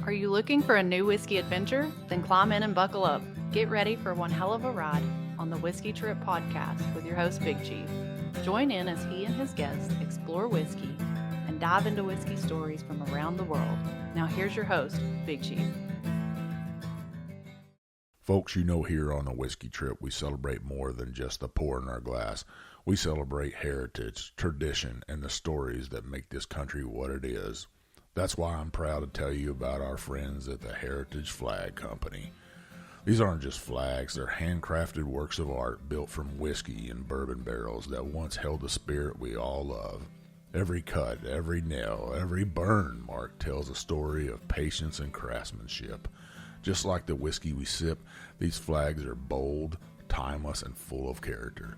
Are you looking for a new whiskey adventure? Then climb in and buckle up. Get ready for one hell of a ride on the Whiskey Trip podcast with your host, Big Chief. Join in as he and his guests explore whiskey and dive into whiskey stories from around the world. Now here's your host, Big Chief. Folks, you know, here on the Whiskey Trip, we celebrate more than just the pour in our glass. We celebrate heritage, tradition, and the stories that make this country what it is. That's why I'm proud to tell you about our friends at the Heritage Flag Company. These aren't just flags, they're handcrafted works of art built from whiskey and bourbon barrels that once held the spirit we all love. Every cut, every nail, every burn mark tells a story of patience and craftsmanship. Just like the whiskey we sip, these flags are bold, timeless, and full of character.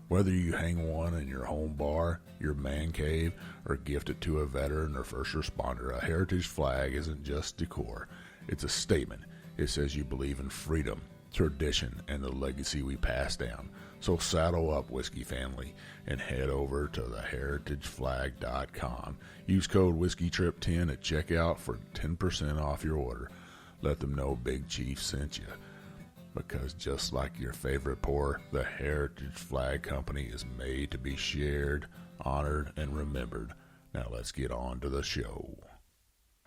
Whether you hang one in your home bar, your man cave, or gift it to a veteran or first responder, a heritage flag isn't just decor. It's a statement. It says you believe in freedom, tradition, and the legacy we pass down. So saddle up, whiskey family, and head over to theheritageflag.com. Use code WhiskeyTrip10 at checkout for 10% off your order. Let them know Big Chief sent you. Because just like your favorite pour, the Heritage Flag Company is made to be shared, honored, and remembered. Now let's get on to the show.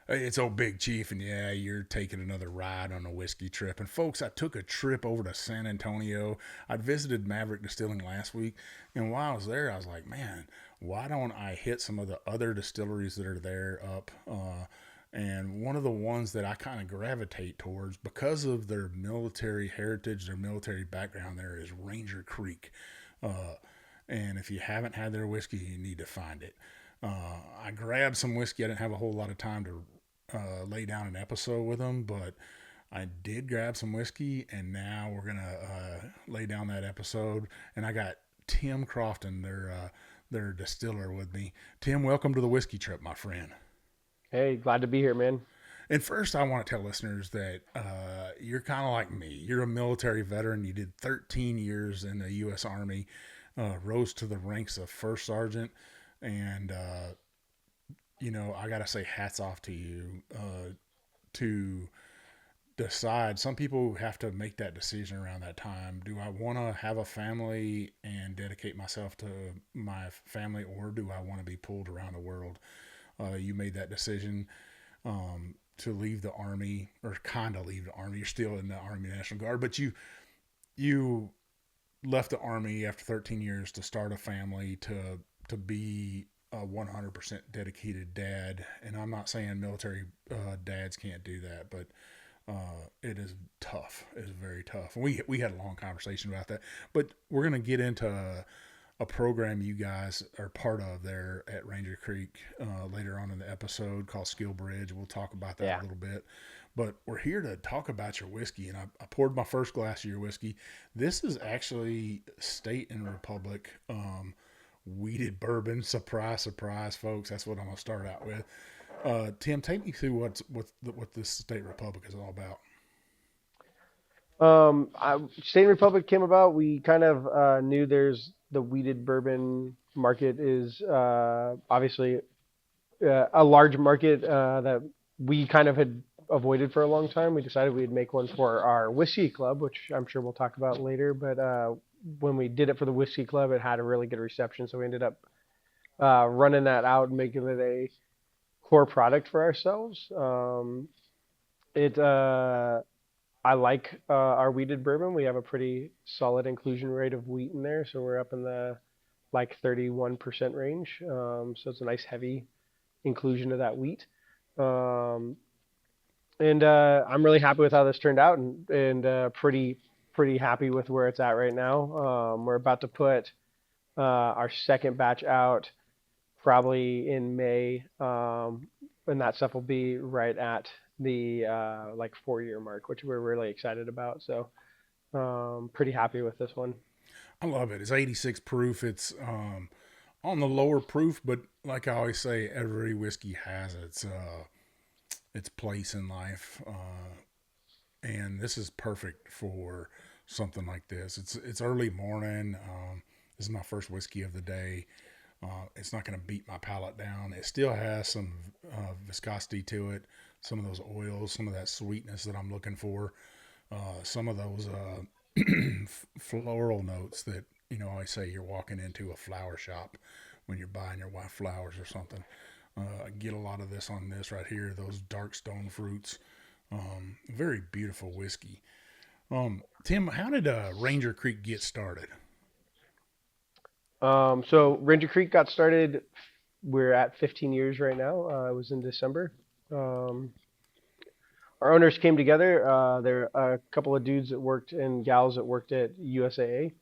Hey, it's old Big Chief, and yeah, you're taking another ride on a whiskey trip. And folks, I took a trip over to San Antonio. I'd visited Maverick Distilling last week, and while I was there, I was like, man, why don't I hit some of the other distilleries that are there up? And one of the ones that I kind of gravitate towards because of their military heritage, their military background there is Ranger Creek. And if you haven't had their whiskey, you need to find it. I grabbed some whiskey. I didn't have a whole lot of time to lay down an episode with them, but I did grab some whiskey, and now we're going to lay down that episode. And I got Tim Crofton, their distiller, with me. Tim, welcome to the Whiskey Trip, my friend. Hey, glad to be here, man. And first, I want to tell listeners that you're kind of like me. You're a military veteran. You did 13 years in the U.S. Army, rose to the ranks of first sergeant. And, I got to say hats off to you to decide. Some people have to make that decision around that time. Do I want to have a family and dedicate myself to my family, or do I want to be pulled around the world? You made that decision to leave the Army, or kind of leave the Army. You're still in the Army National Guard, but you left the Army after 13 years to start a family, to be a 100% dedicated dad. And I'm not saying military dads can't do that, but it is tough. It is very tough. And we had a long conversation about that, but we're going to get into a program you guys are part of there at Ranger Creek later on in the episode called SkillBridge. We'll talk about that a little bit, but we're here to talk about your whiskey. And I poured my first glass of your whiskey. This is actually State and Republic wheated bourbon. Surprise, surprise, folks. That's what I'm going to start out with. Tim, take me through what this State Republic is all about. State and Republic came about. We kind of knew there's the wheated bourbon market is obviously a large market that we kind of had avoided for a long time. We decided we'd make one for our whiskey club, which I'm sure we'll talk about later. But when we did it for the whiskey club, it had a really good reception. So we ended up running that out and making it a core product for ourselves. I like our wheated bourbon. We have a pretty solid inclusion rate of wheat in there, so we're up in the 31% range. So it's a nice heavy inclusion of that wheat. And I'm really happy with how this turned out, and pretty happy with where it's at right now. We're about to put our second batch out probably in May, and that stuff will be right at the 4-year mark, which we're really excited about. So pretty happy with this one. I love it. It's 86 proof. It's on the lower proof, but like I always say, every whiskey has its place in life, and this is perfect for something like this. It's early morning. This is my first whiskey of the day. It's not going to beat my palate down. It still has some viscosity to it, some of those oils, some of that sweetness that I'm looking for, some of those floral notes that, I say you're walking into a flower shop when you're buying your wife flowers or something. I get a lot of this on this right here, those dark stone fruits. Very beautiful whiskey. Tim, how did Ranger Creek get started? So Ranger Creek got started. We're at 15 years right now. It was in December. Um, our owners came together. There are a couple of dudes that worked and gals that worked at USAA,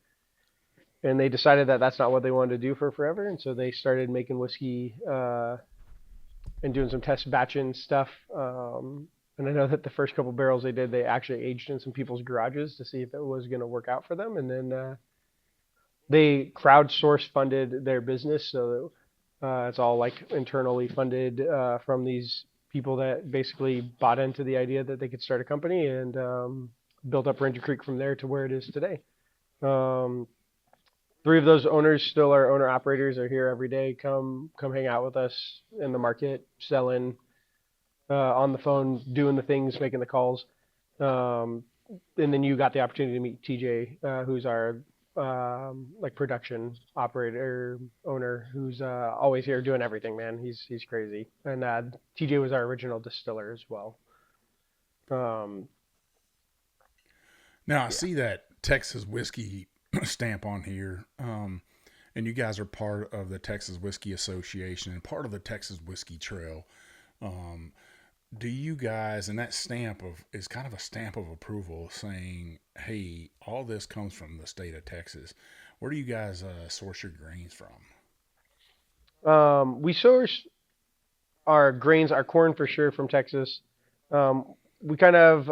and they decided that that's not what they wanted to do for forever, and so they started making whiskey and doing some test batching stuff. And I know that the first couple barrels they did, they actually aged in some people's garages to see if it was going to work out for them, and then they crowdsource funded their business, so it's all like internally funded from these people that basically bought into the idea that they could start a company and built up Ranger Creek from there to where it is today. Um, Three of those owners still are owner operators, are here every day. Come hang out with us in the market, selling, on the phone, doing the things, making the calls. Um, and then you got the opportunity to meet TJ, who's our like production operator owner, who's always here doing everything. Man, he's crazy. And TJ was our original distiller as well. Um, Now I see that Texas whiskey stamp on here, and you guys are part of the Texas Whiskey Association and part of the Texas Whiskey Trail. Um, do you guys, and that stamp is kind of a stamp of approval, saying, "Hey, all this comes from the state of Texas." Where do you guys source your grains from? we source our grains, our corn for sure from Texas. We kind of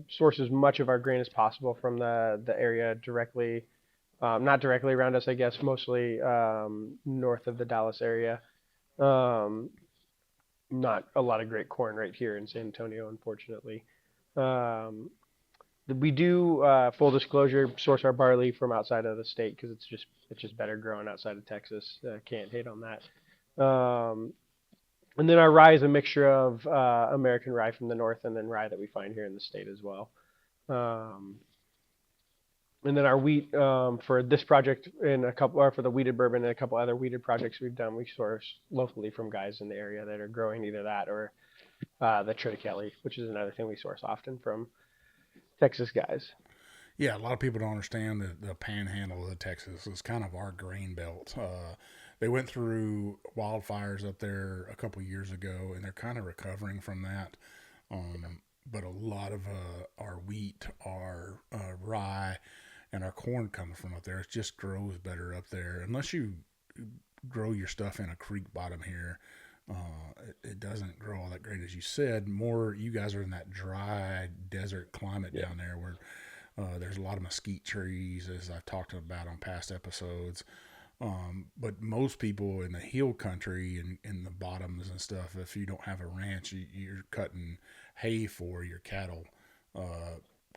source as much of our grain as possible from the area directly, not directly around us, I guess, mostly north of the Dallas area. Um, Not a lot of great corn right here in San Antonio, unfortunately. Um, we do, full disclosure, source our barley from outside of the state because it's just better growing outside of Texas. Can't hate on that. And then our rye is a mixture of American rye from the north and then rye that we find here in the state as well. Um, and then our wheat, for this project and or for the wheated bourbon and a couple other wheated projects we've done, we source locally from guys in the area that are growing either that or the triticale, which is another thing we source often from Texas guys. Yeah, a lot of people don't understand that the panhandle of Texas is kind of our grain belt. They went through wildfires up there a couple years ago, and they're kind of recovering from that. But a lot of our wheat, our rye, and our corn comes from up there. It just grows better up there. Unless you grow your stuff in a creek bottom here, it doesn't grow all that great. As you said, more you guys are in that dry desert climate down there where there's a lot of mesquite trees, as I've talked about on past episodes. But most people in the hill country and in the bottoms and stuff, if you don't have a ranch, you're cutting hay for your cattle.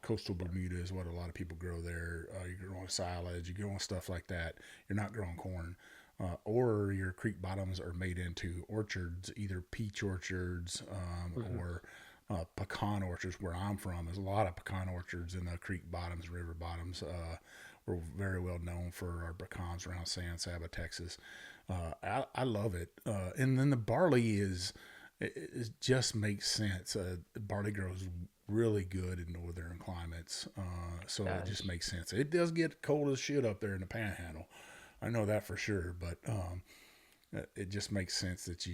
Coastal Bermuda is what a lot of people grow there. You're growing silage, you're growing stuff like that. You're not growing corn. Or your creek bottoms are made into orchards, either peach orchards or pecan orchards. Where I'm from, there's a lot of pecan orchards in the creek bottoms, river bottoms. We're very well known for our pecans around San Saba, Texas. I love it. And then the barley it just makes sense. Barley grows really good in northern climates, so it just makes sense. It does get cold as shit up there in the panhandle. I know that for sure, but it just makes sense that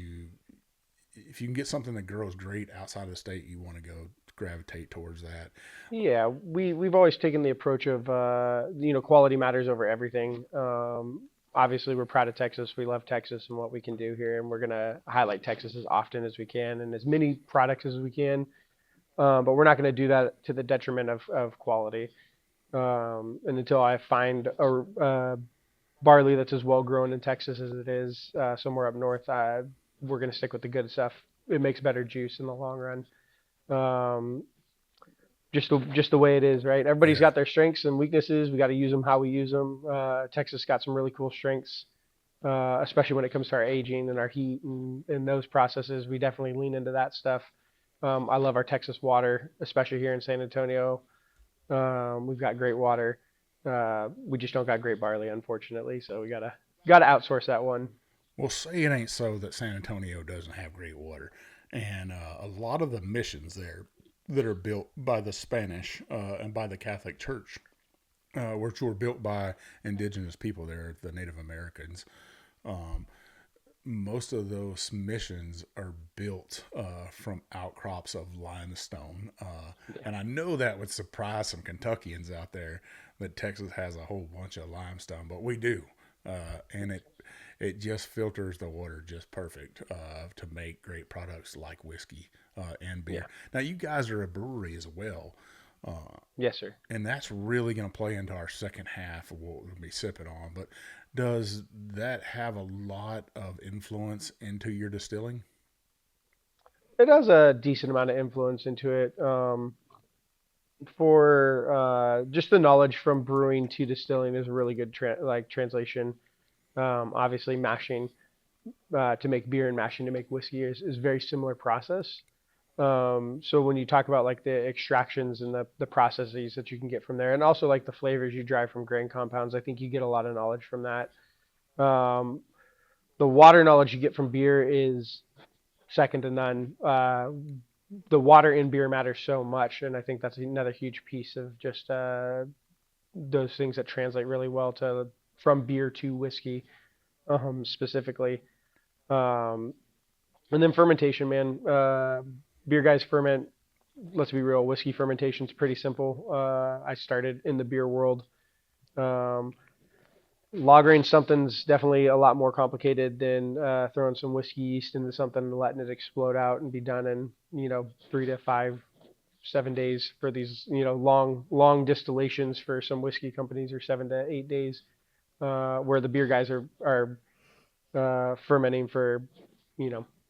if you can get something that grows great outside of the state, you want to go gravitate towards that. Yeah, we've always taken the approach of quality matters over everything. Obviously, we're proud of Texas. We love Texas and what we can do here, and we're gonna highlight Texas as often as we can and as many products as we can. But we're not going to do that to the detriment of quality. And until I find a barley that's as well grown in Texas as it is somewhere up north, we're going to stick with the good stuff. It makes better juice in the long run. Just the way it is, right? Everybody's got their strengths and weaknesses. We got to use them how we use them. Texas got some really cool strengths. especially when it comes to our aging and our heat and those processes. We definitely lean into that stuff. I love our Texas water, especially here in San Antonio. We've got great water. We just don't got great barley, unfortunately. So we gotta outsource that one. Well, say it ain't so that San Antonio doesn't have great water, and a lot of the missions there that are built by the Spanish and by the Catholic Church, which were built by indigenous people there, the Native Americans. Um, Most of those missions are built from outcrops of limestone. Yeah. And I know that would surprise some Kentuckians out there that Texas has a whole bunch of limestone, but we do. And it just filters the water just perfect to make great products like whiskey and beer. Yeah. Now, you guys are a brewery as well. Yes, sir. And that's really going to play into our second half of what we'll be sipping on. But does that have a lot of influence into your distilling? It has a decent amount of influence into it. For just the knowledge from brewing to distilling is a really good translation. Obviously, mashing to make beer and mashing to make whiskey is very similar process. So when you talk about like the extractions and the processes that you can get from there, and also like the flavors you drive from grain compounds, I think you get a lot of knowledge from that. Um, the water knowledge you get from beer is second to none. The water in beer matters so much, and I think that's another huge piece of just those things that translate really well to from beer to whiskey, specifically. Um, and then fermentation, man. Beer guys ferment. Let's be real. Whiskey fermentation is pretty simple. I started in the beer world. Um, Lagering something's definitely a lot more complicated than throwing some whiskey yeast into something and letting it explode out and be done in 3 to 5, 7 days for these long distillations for some whiskey companies, or 7 to 8 days, where the beer guys are fermenting for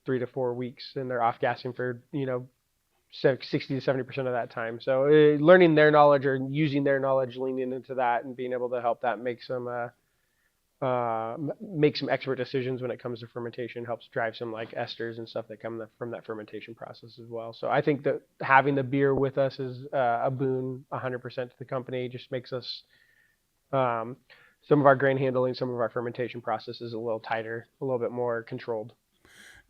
3 to 4 weeks, and they're off gassing for 60 to 70% of that time. So learning their knowledge or using their knowledge, leaning into that, and being able to help that make some expert decisions when it comes to fermentation helps drive some like esters and stuff that come from that fermentation process as well. So I think that having the beer with us is a boon 100% to the company. Just makes us um, some of our grain handling, some of our fermentation processes a little tighter, a little bit more controlled.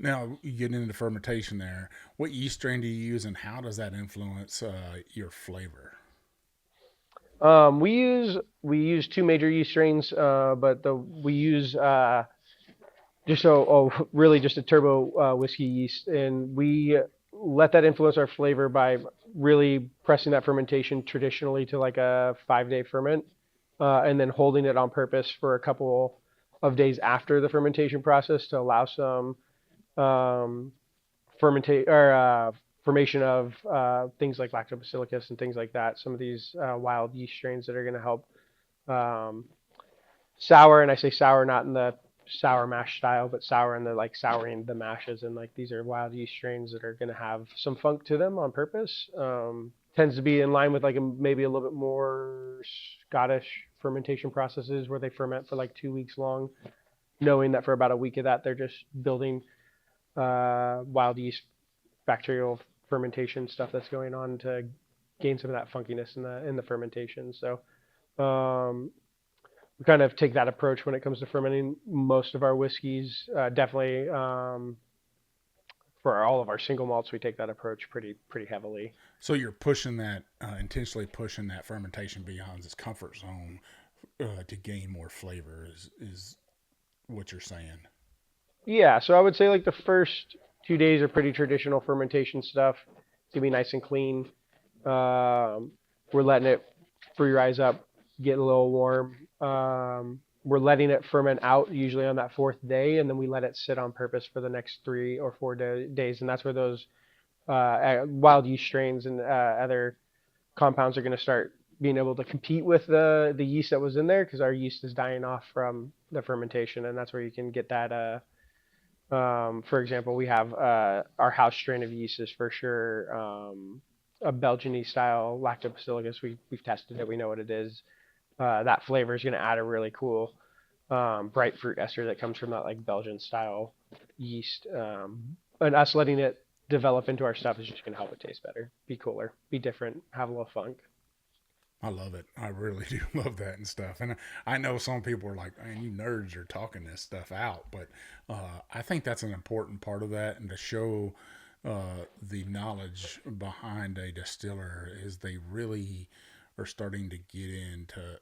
Now, you get into fermentation there. What yeast strain do you use, and how does that influence your flavor? We use two major yeast strains, but we use really just a turbo whiskey yeast, and we let that influence our flavor by really pressing that fermentation traditionally to like a 5-day ferment, and then holding it on purpose for a couple of days after the fermentation process to allow some um, formation of things like lactobacillus and things like that. Some of these wild yeast strains that are going to help um, sour, and I say sour not in the sour mash style, but sour in the like souring the mashes. And like these are wild yeast strains that are going to have some funk to them on purpose. Tends to be in line with like maybe a little bit more Scottish fermentation processes where they ferment for like 2 weeks long, knowing that for about a week of that they're just building wild yeast bacterial fermentation stuff that's going on to gain some of that funkiness in the fermentation. So we kind of take that approach when it comes to fermenting most of our whiskeys. Definitely for all of our single malts, we take that approach pretty heavily. So you're pushing that, intentionally pushing that fermentation beyond its comfort zone to gain more flavor is what you're saying. Yeah, so I would say like the first 2 days are pretty traditional fermentation stuff. It's gonna be nice and clean. We're letting it free rise up, get a little warm. We're letting it ferment out usually on that fourth day, and then we let it sit on purpose for the next 3 or 4 days, and that's where those wild yeast strains and other compounds are going to start being able to compete with the yeast that was in there, because our yeast is dying off from the fermentation, and that's where you can get that. For example, we have our house strain of yeast is for sure a Belgian style lactobacillus. We've tested it. We know what it is. That flavor is going to add a really cool bright fruit ester that comes from that like Belgian style yeast. And us letting it develop into our stuff is just going to help it taste better, be cooler, be different, have a little funk. I love it. I really do love that and stuff. And I know some people are like, man, you nerds are talking this stuff out. But I think that's an important part of that. And to show the knowledge behind a distiller is they really are starting to get into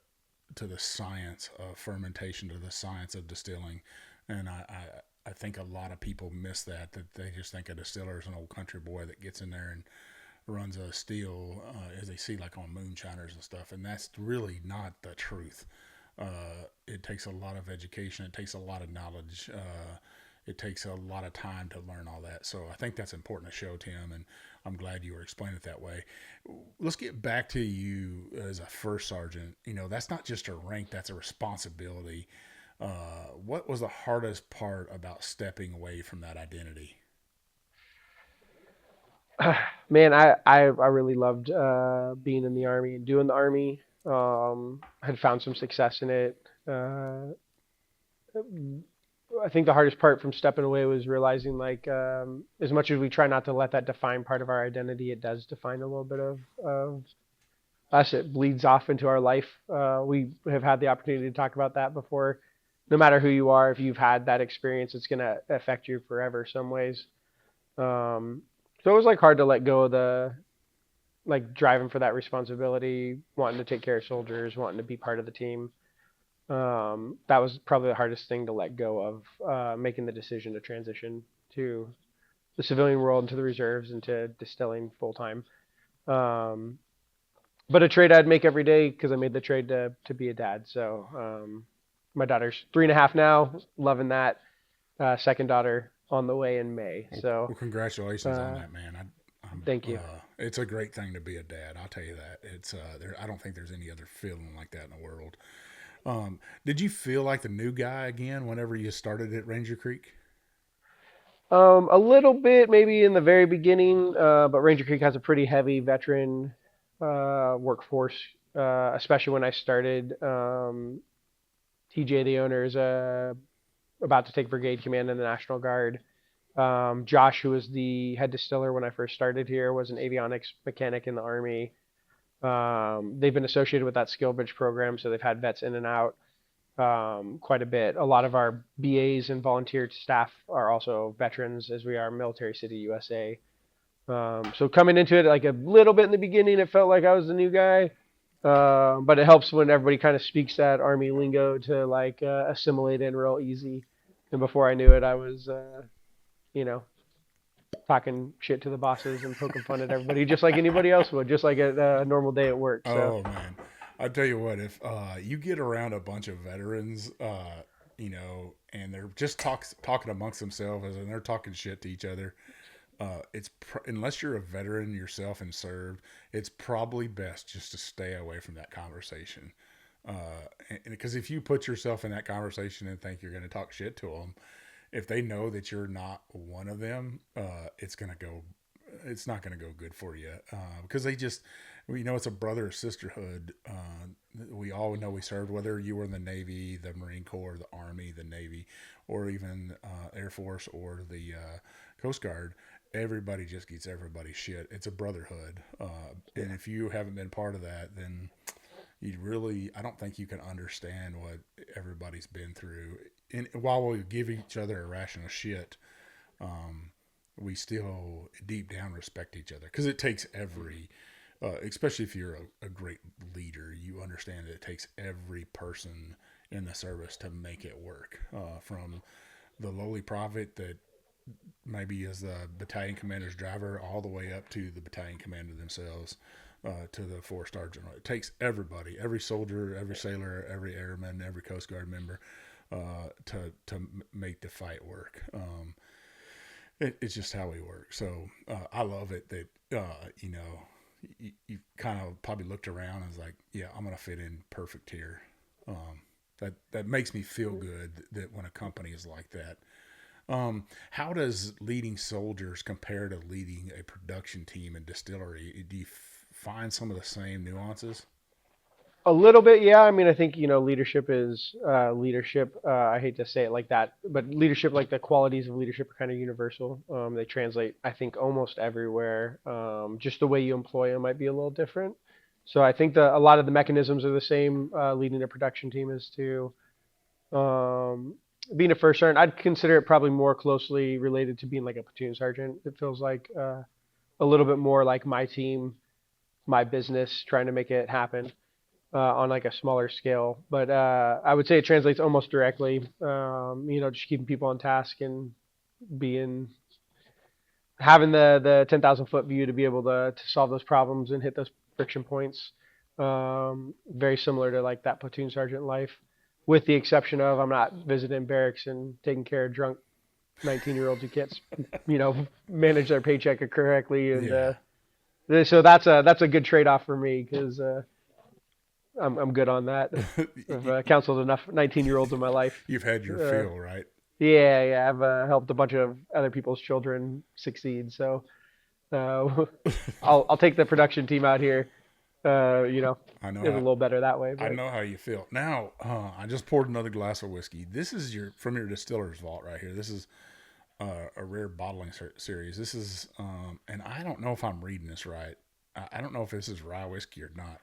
the science of fermentation, to the science of distilling. And I think a lot of people miss that they just think a distiller is an old country boy that gets in there and runs a still, as they see like on moonshiners and stuff, and that's really not the truth. It takes a lot of education, it takes a lot of knowledge, it takes a lot of time to learn all that. So I think that's important to show, Tim, and I'm glad you were explaining it that way. Let's get back to you as a first sergeant. That's not just a rank, that's a responsibility. What was the hardest part about stepping away from that identity? Man, I really loved being in the Army and doing the Army. I had found some success in it. I think the hardest part from stepping away was realizing, like, as much as we try not to let that define part of our identity, it does define a little bit of us. It bleeds off into our life. We have had the opportunity to talk about that before. No matter who you are, if you've had that experience, it's going to affect you forever some ways. So it was like hard to let go of the like driving for that responsibility, wanting to take care of soldiers, wanting to be part of the team. That was probably the hardest thing to let go of, making the decision to transition to the civilian world, into the reserves, into distilling full time. But a trade I'd make every day because I made the trade to be a dad. So my daughter's 3.5 now, loving that. Second daughter on the way in May. So well, congratulations on that, man. Thank you. It's a great thing to be a dad. I'll tell you that. It's I don't think there's any other feeling like that in the world. Did you feel like the new guy again whenever you started at Ranger Creek? A little bit, maybe in the very beginning, but Ranger Creek has a pretty heavy veteran workforce, especially when I started. TJ, the owner, is about to take brigade command in the National Guard. Josh, who was the head distiller when I first started here, was an avionics mechanic in the Army. They've been associated with that SkillBridge program, so they've had vets in and out quite a bit. A lot of our BAs and volunteer staff are also veterans, as we are Military City, USA. So coming into it, like a little bit in the beginning, it felt like I was the new guy. But it helps when everybody kind of speaks that Army lingo to like assimilate in real easy. And before I knew it, I was, talking shit to the bosses and poking fun at everybody, just like anybody else would, just like a normal day at work. So. Oh man, I tell you what, if you get around a bunch of veterans, and they're just talking amongst themselves and they're talking shit to each other. Unless you're a veteran yourself and served, it's probably best just to stay away from that conversation. Because if you put yourself in that conversation and think you're going to talk shit to them, if they know that you're not one of them, it's not going to go good for you. Because it's a brother or sisterhood. We all know we served, whether you were in the Navy, the Marine Corps, the Army, the Navy, or even Air Force or the Coast Guard. Everybody just gets everybody's shit. It's a brotherhood. And if you haven't been part of that, then I don't think you can understand what everybody's been through. And while we give each other a ration of shit, we still deep down respect each other. Because it takes especially if you're a great leader, you understand that it takes every person in the service to make it work. From the lowly private that maybe as the battalion commander's driver, all the way up to the battalion commander themselves, to the 4-star general. It takes everybody, every soldier, every sailor, every airman, every Coast Guard member, to make the fight work. It's just how we work. So I love it that you kind of probably looked around and was like, yeah, I'm gonna fit in perfect here. That makes me feel good that when a company is like that. How does leading soldiers compare to leading a production team in distillery? Do you find some of the same nuances? A little bit, yeah. I mean, I think, leadership is leadership. I hate to say it like that, but leadership, like the qualities of leadership, are kind of universal. They translate, I think, almost everywhere. Just the way you employ them might be a little different. So I think a lot of the mechanisms are the same. Leading a production team is to um, being a first sergeant. I'd consider it probably more closely related to being like a platoon sergeant. It feels like a little bit more like my team, my business, trying to make it happen on like a smaller scale. But I would say it translates almost directly. Just keeping people on task and being having the 10,000 foot view to be able to solve those problems and hit those friction points. Very similar to like that platoon sergeant life, with the exception of I'm not visiting barracks and taking care of drunk 19-year-olds who can't, manage their paycheck correctly. And so that's a good trade-off for me because I'm good on that. I've counseled enough 19-year-olds in my life. You've had your fill, right? Yeah. I've helped a bunch of other people's children succeed. So I'll take the production team out here. I know it's a little better that way. But. I know how you feel. Now, I just poured another glass of whiskey. This is from your distiller's vault right here. This is a rare bottling series. This is, and I don't know if I'm reading this right. I don't know if this is rye whiskey or not.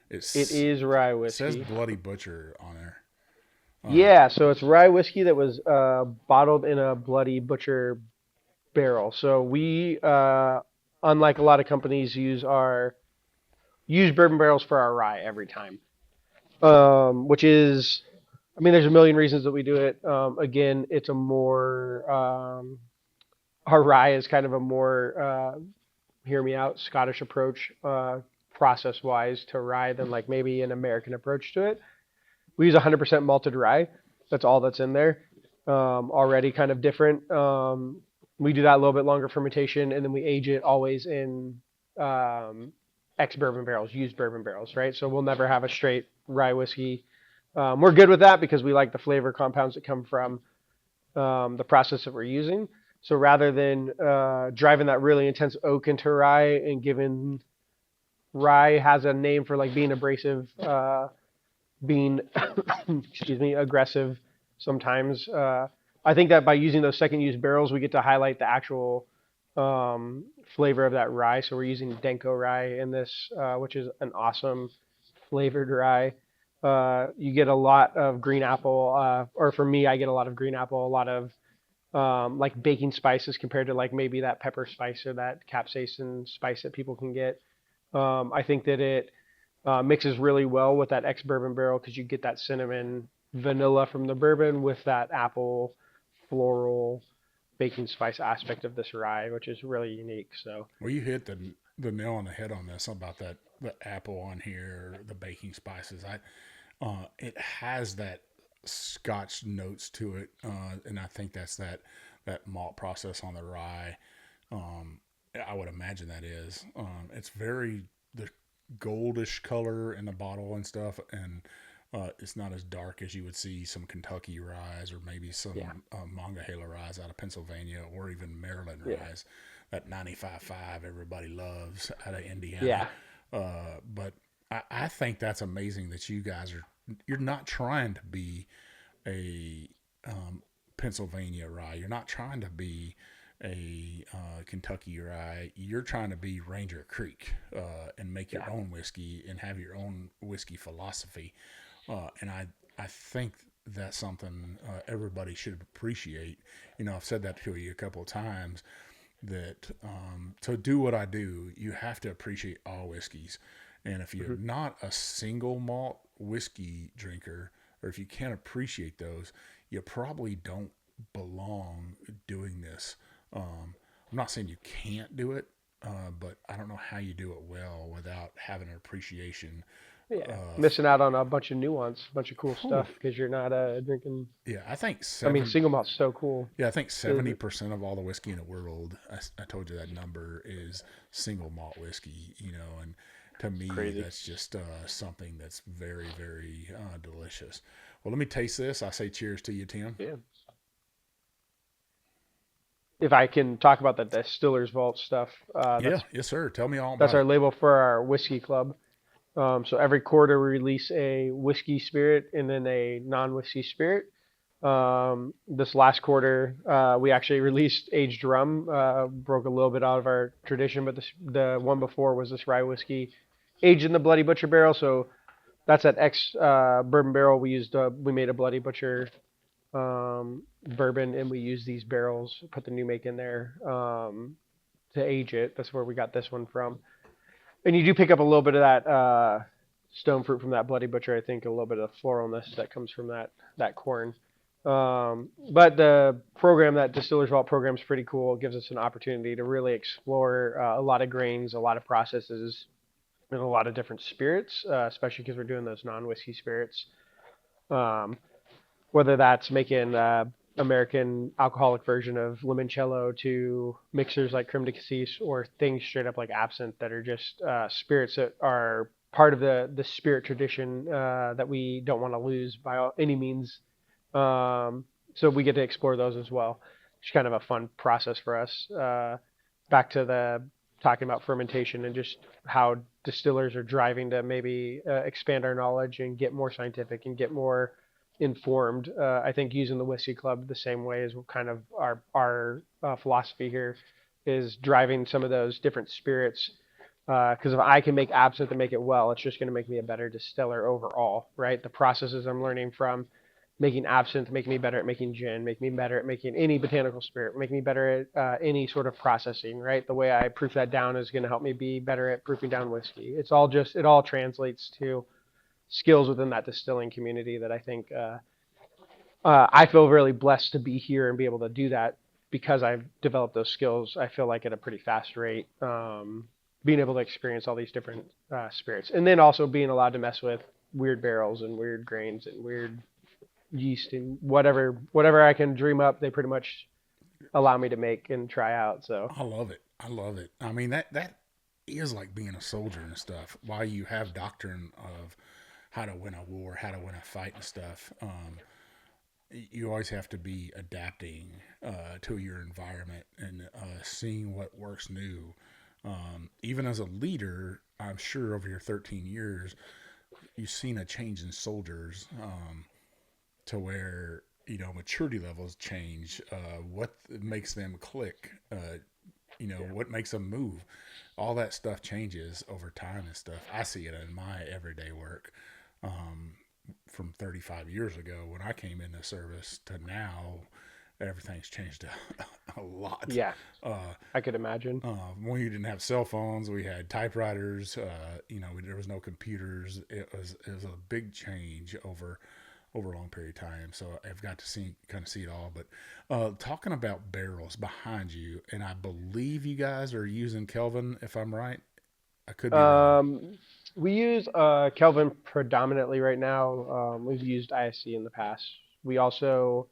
It is rye whiskey. It says Bloody Butcher on there. Yeah, so it's rye whiskey that was bottled in a Bloody Butcher barrel. So we, unlike a lot of companies, use bourbon barrels for our rye every time, which is, I mean, there's a million reasons that we do it. Again, it's a more, our rye is kind of a more, hear me out, Scottish approach, process-wise to rye than like maybe an American approach to it. We use 100% malted rye. That's all that's in there. Already kind of different. We do that a little bit longer fermentation, and then we age it always in ex-bourbon barrels, used bourbon barrels, right? So we'll never have a straight rye whiskey. We're good with that because we like the flavor compounds that come from the process that we're using. So rather than driving that really intense oak into rye and giving rye has a name for like being abrasive, being aggressive sometimes. I think that by using those second use barrels, we get to highlight the actual flavor of that rye. So we're using Denko rye in this, which is an awesome flavored rye. You get a lot of green apple, or for me, I get a lot of green apple, a lot of like baking spices compared to like maybe that pepper spice or that capsaicin spice that people can get. I think that it mixes really well with that ex-bourbon barrel because you get that cinnamon vanilla from the bourbon with that apple floral baking spice aspect of this rye, which is really unique. So well, you hit the nail on the head on this about the apple on here, the baking spices. It has that Scotch notes to it, and I think that's that malt process on the rye. I would imagine that is. It's very the goldish color in the bottle and stuff, and it's not as dark as you would see some Kentucky ryes or maybe some Monongahela ryes out of Pennsylvania or even Maryland ryes. That 95.5 everybody loves out of Indiana. Yeah. But I think that's amazing that you guys you're not trying to be a Pennsylvania rye. You're not trying to be a Kentucky rye. You're trying to be Ranger Creek and make your own whiskey and have your own whiskey philosophy. And I think that's something everybody should appreciate. I've said that to you a couple of times, that to do what I do, you have to appreciate all whiskeys. And if you're not a single malt whiskey drinker, or if you can't appreciate those, you probably don't belong doing this. I'm not saying you can't do it, but I don't know how you do it well without having an appreciation. Missing out on a bunch of nuance, a bunch of cool stuff because you're not drinking. Yeah, I think single malt's so cool. Yeah, I think 70% of all the whiskey in the world, I told you that number, is single malt whiskey. And to me, that's just something that's very, very delicious. Well, let me taste this. I say cheers to you, Tim. Yeah. If I can talk about the Distiller's Vault stuff. Yes, sir. Tell me all about it. That's our label for our whiskey club. So every quarter we release a whiskey spirit and then a non-whiskey spirit. This last quarter, we actually released aged rum. Broke a little bit out of our tradition, but the one before was this rye whiskey aged in the Bloody Butcher barrel. So that's that ex bourbon barrel. We made a Bloody Butcher bourbon, and we used these barrels, put the new make in there to age it. That's where we got this one from. And you do pick up a little bit of that stone fruit from that Bloody Butcher. I think a little bit of floralness that comes from that corn. But the program, that Distiller's Vault program, is pretty cool. It gives us an opportunity to really explore a lot of grains, a lot of processes, and a lot of different spirits, especially because we're doing those non-whiskey spirits. Whether that's making American alcoholic version of limoncello to mixers like creme de cassis, or things straight up like absinthe that are just spirits that are part of the spirit tradition that we don't want to lose by any means. So we get to explore those as well. It's kind of a fun process for us. Back to the talking about fermentation and just how distillers are driving to maybe expand our knowledge and get more scientific and get more informed. I think using the Whiskey Club the same way is kind of our philosophy here, is driving some of those different spirits. Because if I can make absinthe and make it well, it's just going to make me a better distiller overall, right? The processes I'm learning from making absinthe make me better at making gin, make me better at making any botanical spirit, make me better at any sort of processing, right? The way I proof that down is going to help me be better at proofing down whiskey. It all translates to skills within that distilling community that I think I feel really blessed to be here and be able to do that, because I've developed those skills, I feel like, at a pretty fast rate, being able to experience all these different spirits, and then also being allowed to mess with weird barrels and weird grains and weird yeast and whatever I can dream up, they pretty much allow me to make and try out. So I love it. I mean, that is like being a soldier and stuff. Why you have doctrine of how to win a war, how to win a fight and stuff. You always have to be adapting to your environment and seeing what works new. Even as a leader, I'm sure over your 13 years, you've seen a change in soldiers to where, maturity levels change, what makes them click, what makes them move. All that stuff changes over time and stuff. I see it in my everyday work. From 35 years ago when I came into service to now, everything's changed a lot. Yeah, I could imagine. When we didn't have cell phones, we had typewriters. There was no computers. It was a big change over a long period of time. So I've got to see it all. But talking about barrels behind you, and I believe you guys are using Kelvin, if I'm right. I could be wrong. We use Kelvin predominantly right now. We've used ISC in the past. We also,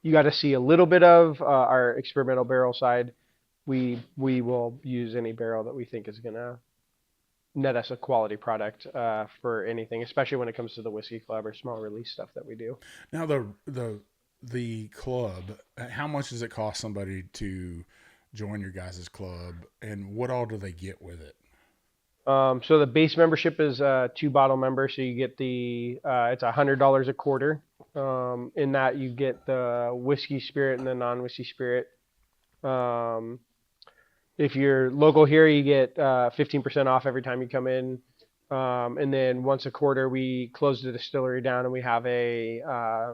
you got to see a little bit of our experimental barrel side. We will use any barrel that we think is going to net us a quality product for anything, especially when it comes to the Whiskey Club or small release stuff that we do. Now the club, how much does it cost somebody to join your guys' club, and what all do they get with it? So the base membership is a 2-bottle member, so you get it's $100 a quarter. In that you get the whiskey spirit and the non-whiskey spirit. If you're local here, you get 15% off every time you come in. And then once a quarter, we close the distillery down and we have a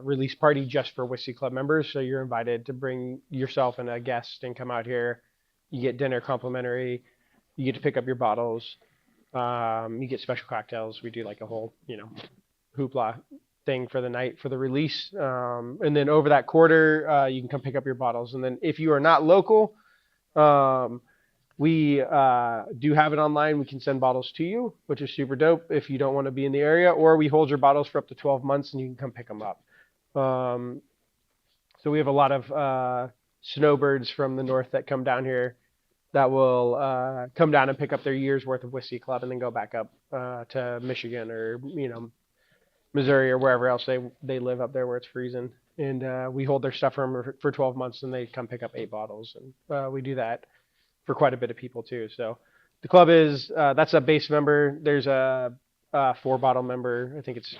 release party just for Whiskey Club members. So you're invited to bring yourself and a guest and come out here. You get dinner complimentary. You get to pick up your bottles. You get special cocktails. We do like a whole, hoopla thing for the night for the release. And then over that quarter, you can come pick up your bottles. And then if you are not local, we do have it online. We can send bottles to you, which is super dope if you don't want to be in the area, or we hold your bottles for up to 12 months and you can come pick them up. So we have a lot of snowbirds from the north that come down here that will come down and pick up their year's worth of Whiskey Club and then go back up to Michigan or, Missouri or wherever else they live up there where it's freezing. And we hold their stuff for 12 months and they come pick up 8 bottles. And we do that for quite a bit of people too. So the club is, that's a base member. There's a 4 bottle member. I think it's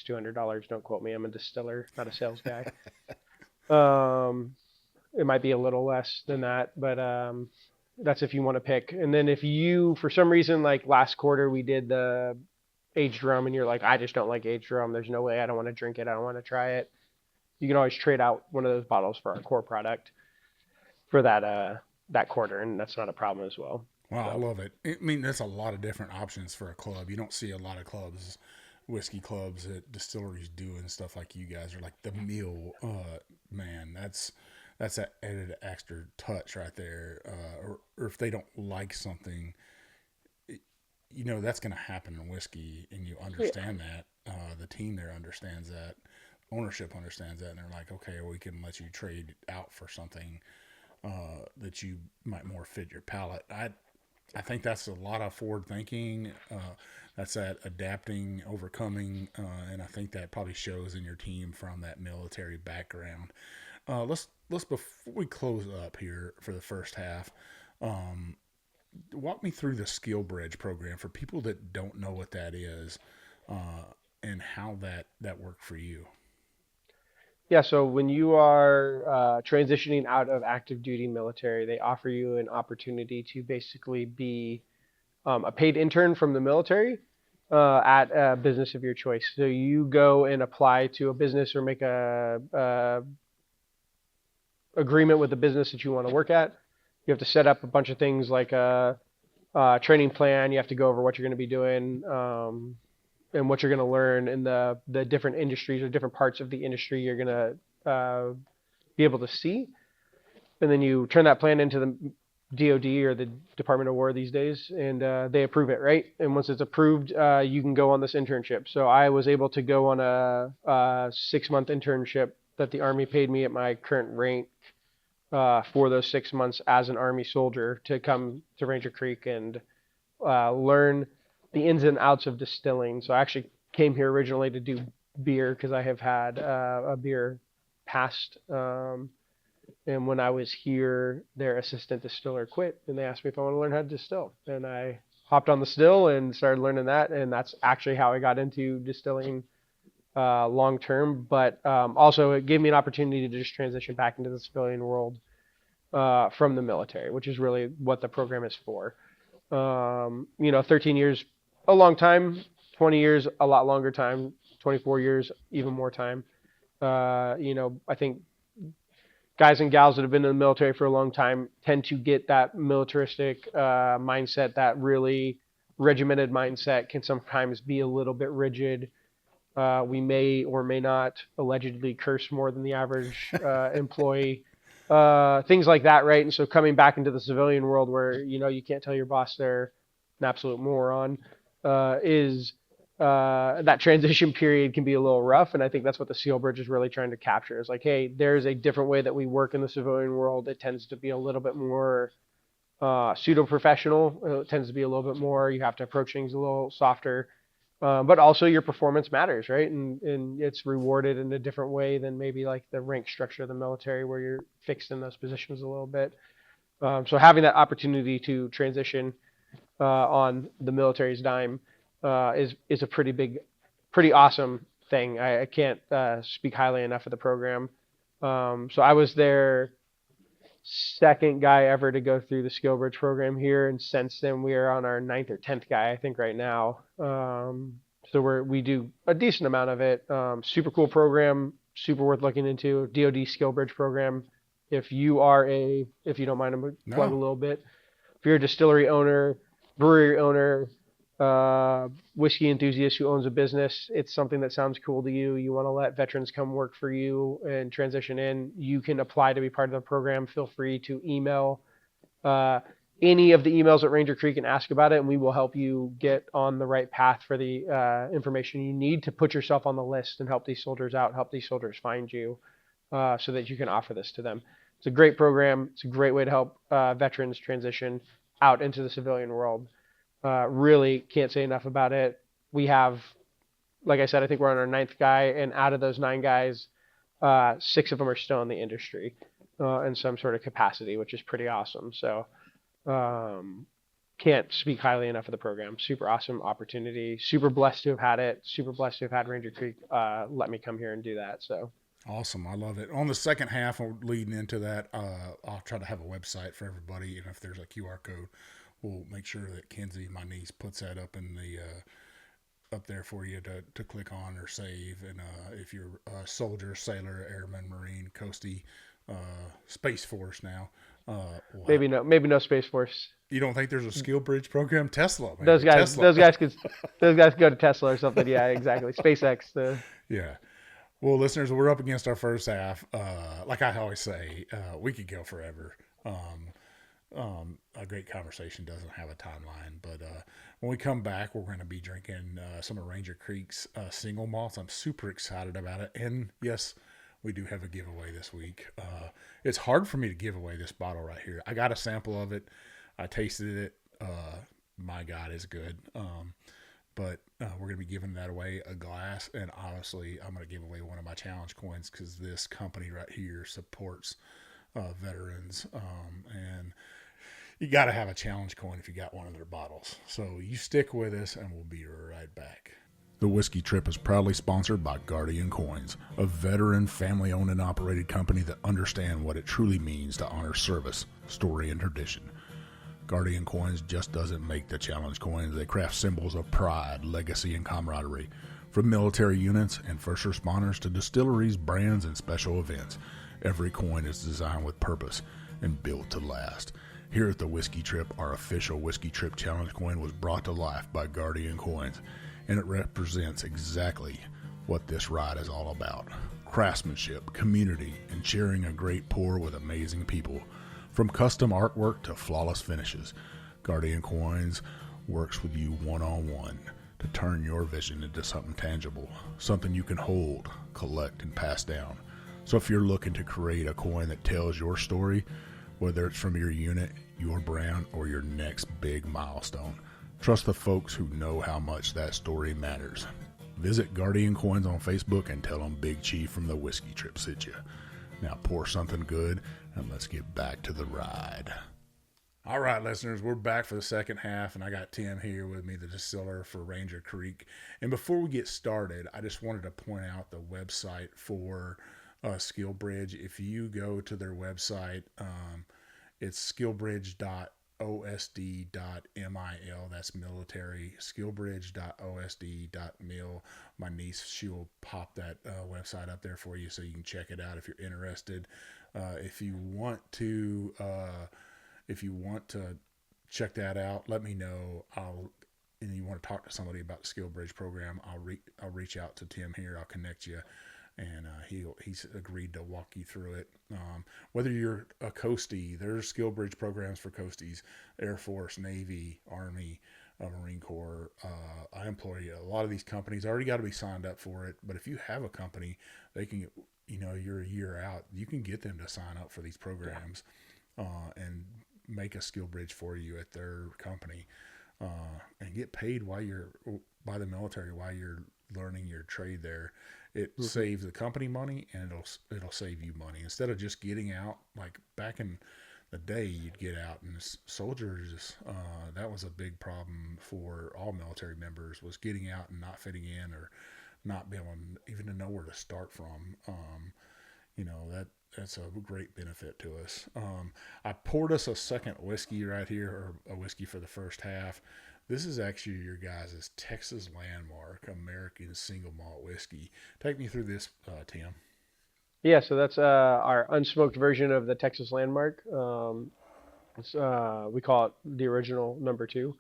$200. Don't quote me. I'm a distiller, not a sales guy. It might be a little less than that, but that's if you want to pick. And then if you, for some reason, like last quarter, we did the aged rum, and you're like, I just don't like aged rum. There's no way. I don't want to drink it. I don't want to try it. You can always trade out one of those bottles for our core product for that quarter, and that's not a problem as well. Wow, I love it. I mean, that's a lot of different options for a club. You don't see a lot of clubs, whiskey clubs that distilleries do and stuff like you guys are like the meal. Man, that's that added extra touch right there. Or if they don't like something, that's going to happen in whiskey, and you understand that. The team there understands that. Ownership understands that, and they're like, okay, we can let you trade out for something that you might more fit your palate. I think that's a lot of forward thinking. That's that adapting, overcoming, and I think that probably shows in your team from that military background. Let's before we close up here for the first half, walk me through the SkillBridge program for people that don't know what that is, and how that worked for you. Yeah, so when you are transitioning out of active duty military, they offer you an opportunity to basically be a paid intern from the military at a business of your choice. So you go and apply to a business or make a agreement with the business that you want to work at. You have to set up a bunch of things like a training plan. You have to go over what you're going to be doing. And what you're going to learn in the different industries or different parts of the industry you're going to be able to see. And then you turn that plan into the DOD or the Department of War these days, and they approve it, right? And once it's approved, you can go on this internship. So I was able to go on a 6-month internship that the Army paid me at my current rank for those 6 months as an Army soldier to come to Ranger Creek and learn the ins and outs of distilling. So I actually came here originally to do beer because I have had a beer past. And when I was here, their assistant distiller quit, and they asked me if I want to learn how to distill. And I hopped on the still and started learning that, and that's actually how I got into distilling long term. But also it gave me an opportunity to just transition back into the civilian world from the military, which is really what the program is for. 13 years, a long time. 20 years, a lot longer time. 24 years, even more time. I think guys and gals that have been in the military for a long time tend to get that militaristic mindset. That really regimented mindset can sometimes be a little bit rigid. We may or may not allegedly curse more than the average employee. Things like that, right? And so coming back into the civilian world where, you can't tell your boss they're an absolute moron, is that transition period can be a little rough. And I think that's what the SkillBridge is really trying to capture. Is like, hey, there's a different way that we work in the civilian world. It tends to be a little bit more pseudo-professional. It tends to be a little bit more, you have to approach things a little softer. But also your performance matters, right? And it's rewarded in a different way than maybe like the rank structure of the military where you're fixed in those positions a little bit. So having that opportunity to transition on the military's dime is a pretty awesome thing. I can't speak highly enough of the program. So I was their second guy ever to go through the SkillBridge program here, and since then we are on our 9th or 10th guy, I think, right now. So we do a decent amount of it. Super cool program, super worth looking into. DoD SkillBridge program. If you don't mind, I'm going to plug a little bit. If you're a distillery owner, brewery owner, whiskey enthusiast who owns a business, it's something that sounds cool to you, you want to let veterans come work for you and transition in, you can apply to be part of the program. Feel free to email any of the emails at Ranger Creek and ask about it, and we will help you get on the right path for the information you need to put yourself on the list and help these soldiers out, help these soldiers find you so that you can offer this to them. It's a great program. It's a great way to help veterans transition out into the civilian world. Really can't say enough about it. We have, like I said, I think we're on our 9th guy, and out of those 9 guys, 6 of them are still in the industry in some sort of capacity, which is pretty awesome. So can't speak highly enough of the program. Super awesome opportunity. Super blessed to have had it. Super blessed to have had Ranger Creek let me come here and do that. So Awesome. I love it. On the second half, leading into that, I'll try to have a website for everybody. And if there's a QR code, we'll make sure that Kenzie, my niece, puts that up in the up there for you to click on or save. And if you're a soldier, sailor, airman, marine, coastie, Space Force now, maybe no Space Force. You don't think there's a SkillBridge program? Tesla, maybe. Those guys could go to Tesla or something. Yeah, exactly. SpaceX. Yeah. Well, listeners, we're up against our first half. Like I always say, we could go forever. A great conversation doesn't have a timeline, but when we come back, we're going to be drinking some of Ranger Creek's single malts. I'm super excited about it. And yes, we do have a giveaway this week. It's hard for me to give away this bottle right here. I got a sample of it. I tasted it. My God, it's good. But we're going to be giving that away, a glass. And honestly, I'm going to give away one of my challenge coins because this company right here supports veterans. And you got to have a challenge coin if you got one of their bottles. So you stick with us and we'll be right back. The Whiskey Trip is proudly sponsored by Guardian Coins, a veteran, family-owned and operated company that understand what it truly means to honor service, story, and tradition. Guardian Coins just doesn't make the challenge coins. They craft symbols of pride, legacy, and camaraderie. From military units and first responders to distilleries, brands, and special events, every coin is designed with purpose and built to last. Here at the Whiskey Trip, our official Whiskey Trip Challenge coin was brought to life by Guardian Coins, and it represents exactly what this ride is all about. Craftsmanship, community, and sharing a great pour with amazing people. From custom artwork to flawless finishes, Guardian Coins works with you one-on-one to turn your vision into something tangible, something you can hold, collect, and pass down. So if you're looking to create a coin that tells your story, whether it's from your unit, your brand, or your next big milestone, trust the folks who know how much that story matters. Visit Guardian Coins on Facebook and tell them Big Chief from the Whiskey Trip sent you. Now pour something good and let's get back to the ride. All right, listeners, we're back for the second half, and I got Tim here with me, the distiller for Ranger Creek. And before we get started, I just wanted to point out the website for SkillBridge. If you go to their website, it's skillbridge.osd.mil. That's military. Skillbridge.osd.mil. My niece, she will pop that website up there for you so you can check it out if you're interested. If you want to check that out, let me know. And you want to talk to somebody about the SkillBridge program, I'll reach out to Tim here. I'll connect you. And he's agreed to walk you through it. Whether you're a coastie, there's SkillBridge programs for coasties, Air Force, Navy, Army, Marine Corps. I implore you, a lot of these companies already got to be signed up for it. But if you have a company, they can, you're a year out, you can get them to sign up for these programs and make a SkillBridge for you at their company and get paid by the military while you're learning your trade there. It saves the company money and it'll save you money instead of just getting out. Like back in the day, you'd get out and soldiers. That was a big problem for all military members, was getting out and not fitting in or not being able even to know where to start from. That's a great benefit to us. I poured us a second whiskey right here, or a whiskey for the first half. This is actually your guys' Texas Landmark American Single Malt Whiskey. Take me through this, Tim. Yeah, so that's our unsmoked version of the Texas Landmark. We call it the original number 2,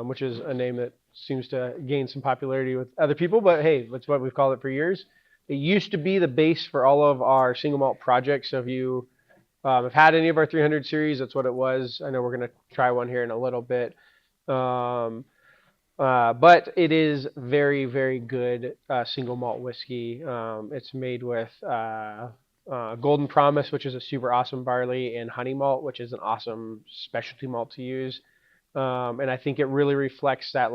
which is a name that seems to gain some popularity with other people. But hey, that's what we've called it for years. It used to be the base for all of our single malt projects. So if you have had any of our 300 series, that's what it was. I know we're going to try one here in a little bit. But it is very, very good single malt whiskey. It's made with Golden Promise, which is a super awesome barley, and honey malt, which is an awesome specialty malt to use. And I think it really reflects that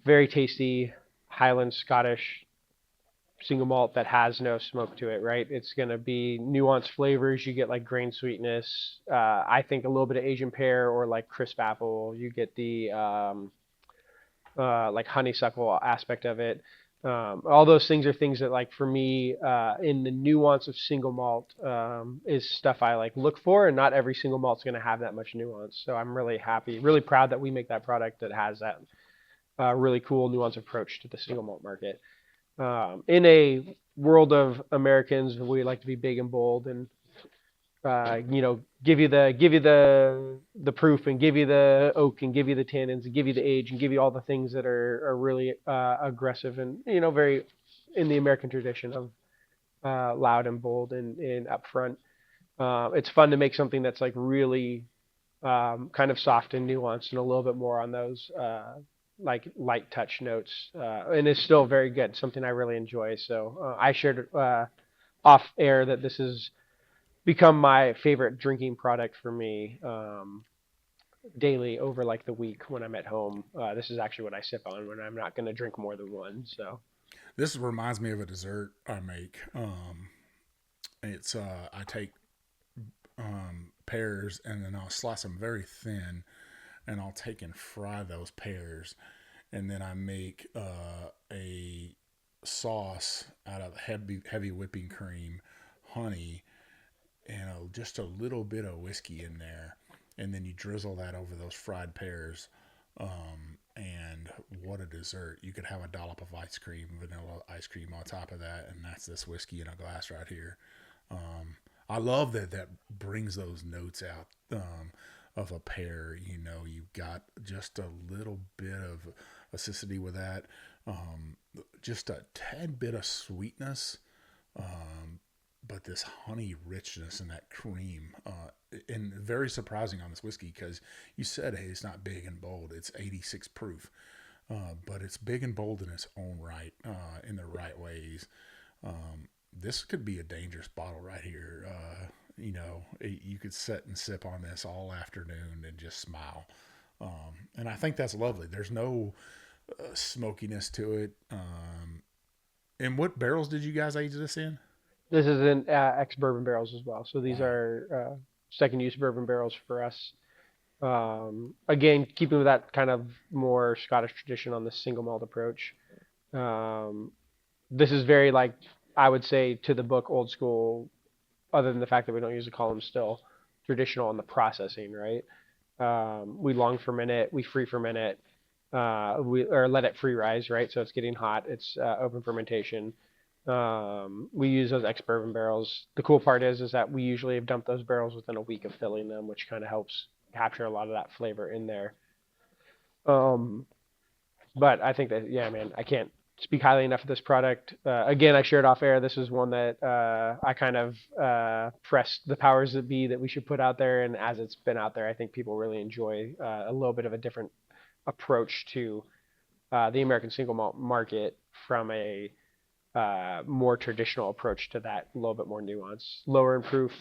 very tasty Highland Scottish single malt that has no smoke to it, right? It's going to be nuanced flavors. You get like grain sweetness. I think a little bit of Asian pear or like crisp apple. You get the like honeysuckle aspect of it. All those things are things that, like, for me, in the nuance of single malt, is stuff I like look for, and not every single malt's going to have that much nuance. So I'm really happy, really proud that we make that product that has that really cool nuance approach to the single malt market. In a world of Americans, we like to be big and bold and give you the proof, and give you the oak, and give you the tannins, and give you the age, and give you all the things that are really aggressive and very in the American tradition of loud and bold and upfront. It's fun to make something that's like really kind of soft and nuanced, and a little bit more on those like light touch notes, and it's still very good. Something I really enjoy. So I shared off air that this has become my favorite drinking product for me daily over like the week when I'm at home. This is actually what I sip on when I'm not going to drink more than one. So This reminds me of a dessert I make. It's I take pears and then I'll slice them very thin, and I'll take and fry those pears, and then I make a sauce out of heavy whipping cream, honey, and just a little bit of whiskey in there, and then you drizzle that over those fried pears. And what a dessert. You could have a dollop of ice cream, vanilla ice cream on top of that, and that's this whiskey in a glass right here. I love that brings those notes out of a pear. You've got just a little bit of acidity with that, just a tad bit of sweetness, but this honey richness and that cream, and very surprising on this whiskey, because you said, hey, it's not big and bold. It's 86 proof, but it's big and bold in its own right, in the right ways. This could be a dangerous bottle right here. You could sit and sip on this all afternoon and just smile. And I think that's lovely. There's no smokiness to it. And what barrels did you guys age this in? this is in ex-bourbon barrels as well. So these are second use bourbon barrels for us. Again, keeping with that kind of more Scottish tradition on the single malt approach. This is very, like, I would say, to the book, old school, other than the fact that we don't use a column still, traditional on the processing, right? We long ferment it, we free ferment it, or let it free rise, right? So it's getting hot, it's open fermentation. We use those ex-bourbon barrels. The cool part is that we usually have dumped those barrels within a week of filling them, which kind of helps capture a lot of that flavor in there. But I think that, yeah, man, I can't speak highly enough of this product. Again, I shared off air. This is one that I kind of pressed the powers that be that we should put out there. And as it's been out there, I think people really enjoy a little bit of a different approach to the American single malt market from a more traditional approach to that, a little bit more nuance, lower in proof.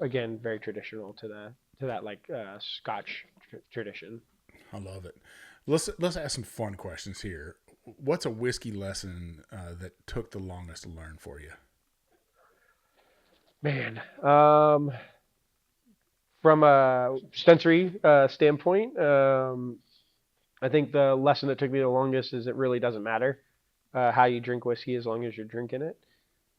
Again, very traditional to that like Scotch tradition. I love it. Let's ask some fun questions here. What's a whiskey lesson that took the longest to learn for you? Man, from a sensory standpoint, I think the lesson that took me the longest is it really doesn't matter how you drink whiskey as long as you're drinking it.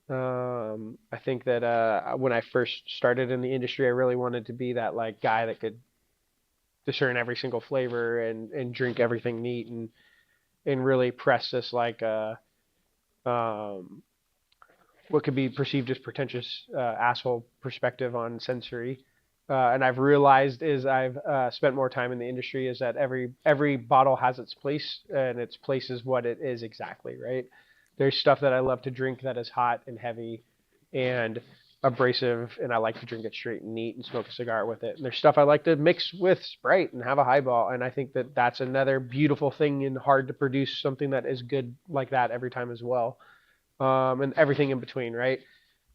I think that when I first started in the industry, I really wanted to be that like guy that could discern every single flavor and drink everything neat and really press this like what could be perceived as pretentious asshole perspective on sensory. And I've realized as I've spent more time in the industry is that every bottle has its place, and its place is what it is exactly, right? There's stuff that I love to drink that is hot and heavy and abrasive, and I like to drink it straight and neat and smoke a cigar with it. And there's stuff I like to mix with Sprite and have a highball, and I think that that's another beautiful thing and hard to produce something that is good like that every time as well. And everything in between, right?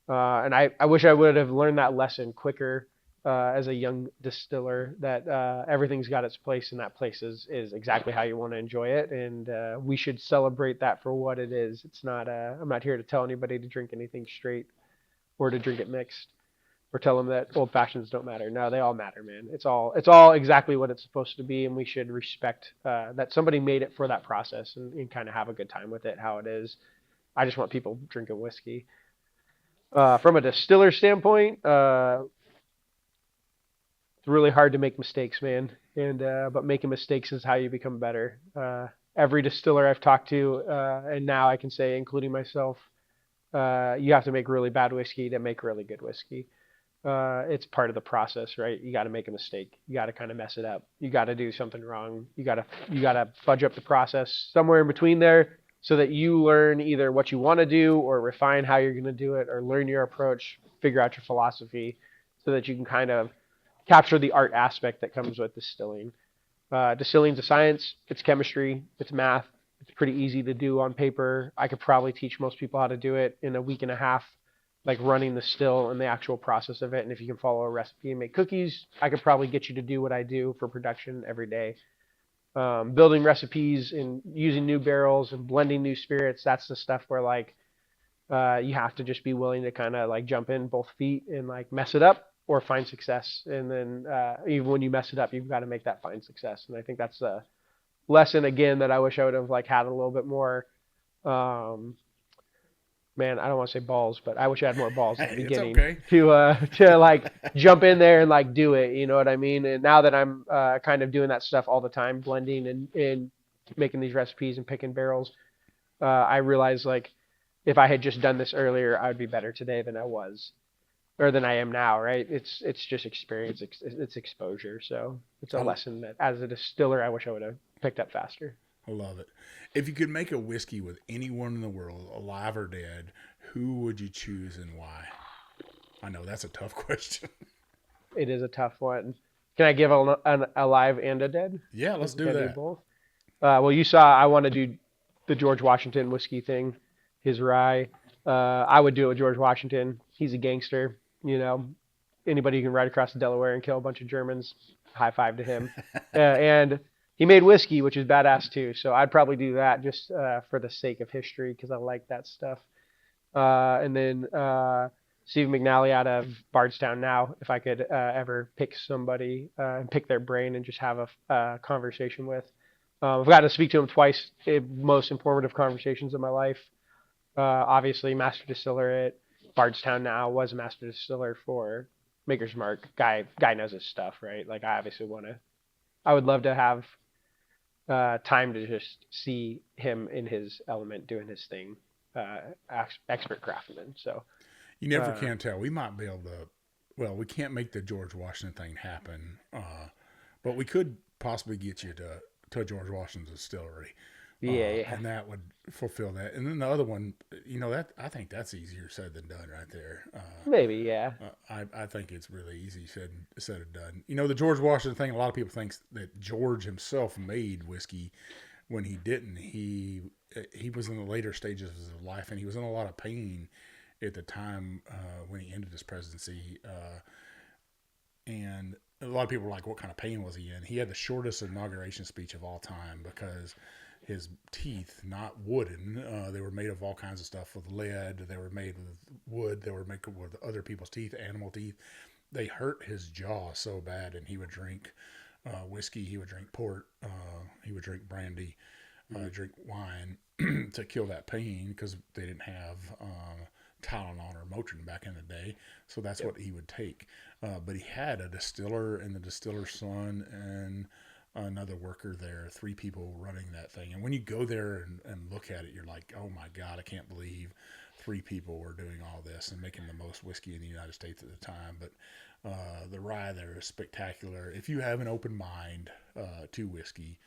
And I wish I would have learned that lesson quicker as a young distiller that everything's got its place, and that place is exactly how you want to enjoy it, and we should celebrate that for what it is. It's not. I'm not here to tell anybody to drink anything straight or to drink it mixed or tell them that old fashions don't matter. No, they all matter, man. It's all exactly what it's supposed to be, and we should respect that somebody made it for that process and kind of have a good time with it, how it is. I just want people drinking whiskey. From a distiller standpoint, it's really hard to make mistakes, man. And but making mistakes is how you become better. Every distiller I've talked to, and now I can say, including myself, you have to make really bad whiskey to make really good whiskey. It's part of the process, right? You got to make a mistake. You got to kind of mess it up. You got to do something wrong. You got to fudge up the process somewhere in between there, so that you learn either what you want to do or refine how you're going to do it, or learn your approach, figure out your philosophy, so that you can kind of capture the art aspect that comes with distilling. Distilling's a science. It's chemistry. It's math. It's pretty easy to do on paper. I could probably teach most people how to do it in a week and a half, like running the still and the actual process of it. And if you can follow a recipe and make cookies, I could probably get you to do what I do for production every day. Building recipes and using new barrels and blending new spirits, that's the stuff where like you have to just be willing to kind of like jump in both feet and like mess it up or find success. And then even when you mess it up, you've got to make that find success. And I think that's a lesson again that I wish I would have like had a little bit more. Man, I don't want to say balls, but I wish I had more balls at the beginning to like jump in there and like do it. You know what I mean? And now that I'm kind of doing that stuff all the time, blending and making these recipes and picking barrels, I realize like if I had just done this earlier, I would be better today than I was or than I am now. Right? It's just experience, it's exposure. So it's a lesson that as a distiller, I wish I would have picked up faster. I love it. If you could make a whiskey with anyone in the world, alive or dead, who would you choose and why? I know that's a tough question. It is a tough one. Can I give an alive and a dead? Yeah, let's do that. Both? Well, you saw I want to do the George Washington whiskey thing, his rye. I would do it with George Washington. He's a gangster. You know, anybody who can ride across the Delaware and kill a bunch of Germans, high five to him. And he made whiskey, which is badass too. So I'd probably do that just for the sake of history because I like that stuff. And then Steve McNally out of Bardstown now, if I could ever pick somebody and pick their brain and just have a conversation with. I've got to speak to him twice, most informative conversations of my life. Obviously, master distiller at Bardstown now, was a master distiller for Maker's Mark. Guy knows his stuff, right? Like I would love to have time to just see him in his element doing his thing, expert craftsman. So you never can tell. We might be able to. Well, we can't make the George Washington thing happen, but we could possibly get you to George Washington's distillery. Yeah. And that would fulfill that. And then the other one, that I think that's easier said than done right there. Maybe, yeah. I think it's really easy said and done. The George Washington thing, a lot of people think that George himself made whiskey when he didn't. He was in the later stages of his life, and he was in a lot of pain at the time when he ended his presidency. And a lot of people were like, what kind of pain was he in? He had the shortest inauguration speech of all time because his teeth, not wooden, they were made of all kinds of stuff with lead. They were made with wood. They were made with other people's teeth, animal teeth. They hurt his jaw so bad, and he would drink whiskey. He would drink port. He would drink brandy, drink wine to kill that pain because they didn't have Tylenol or Motrin back in the day. So that's what he would take. But he had a distiller and the distiller's son and another worker there, 3 people running that thing. And when you go there and look at it, you're like, oh my God, I can't believe 3 people were doing all this and making the most whiskey in the United States at the time. But the rye there is spectacular. If you have an open mind to whiskey,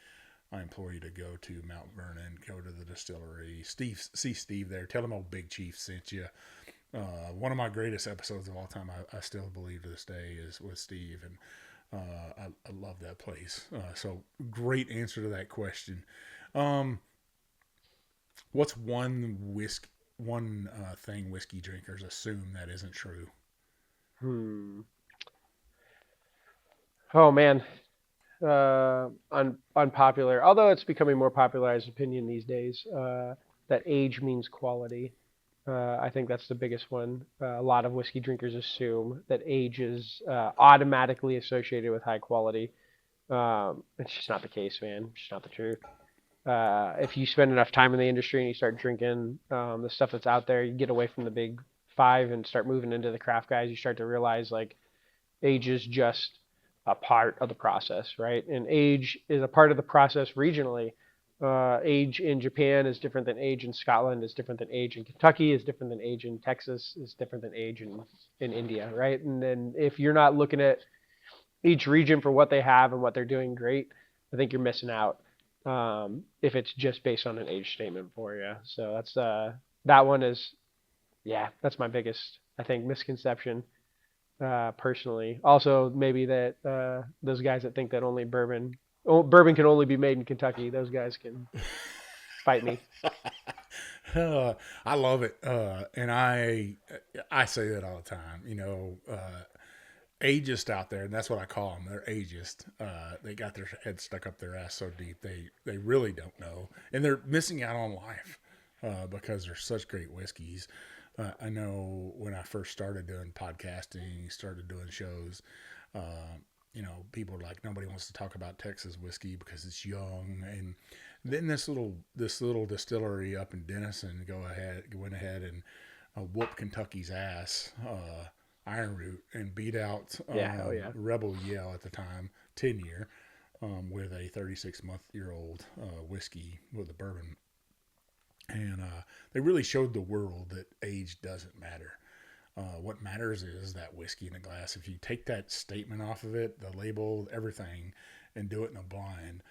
I implore you to go to Mount Vernon, go to the distillery. See Steve there. Tell him old Big Chief sent you. One of my greatest episodes of all time, I still believe to this day, is with Steve. And I love that place. So great answer to that question. What's one thing whiskey drinkers assume that isn't true? Oh man, unpopular. Although it's becoming more popularized opinion these days. That age means quality. I think that's the biggest one. A lot of whiskey drinkers assume that age is automatically associated with high quality. It's just not the case, man. It's just not the truth. If you spend enough time in the industry and you start drinking the stuff that's out there, you get away from the big five and start moving into the craft guys, you start to realize like age is just a part of the process, right? And age is a part of the process regionally. Age in Japan is different than age in Scotland, is different than age in Kentucky, is different than age in Texas, is different than age in India, right? And then if you're not looking at each region for what they have and what they're doing great, I think you're missing out if it's just based on an age statement for you. So that one is, yeah, that's my biggest, I think, misconception personally. Also, maybe that those guys that think that only bourbon can only be made in Kentucky, those guys can fight me. I love it, and I say that all the time. Ageist out there, and that's what I call them. They're ageist. They got their head stuck up their ass so deep they really don't know, and they're missing out on life because they're such great whiskeys. I know when I first started doing podcasting, started doing shows, people are like, nobody wants to talk about Texas whiskey because it's young. And then this little distillery up in Denison went ahead and whooped Kentucky's ass, Iron Root, and beat out Rebel Yell at the time, 10-year, with a 36-month-year-old whiskey with a bourbon. And they really showed the world that age doesn't matter. What matters is that whiskey in a glass. If you take that statement off of it, the label, everything, and do it in a blind,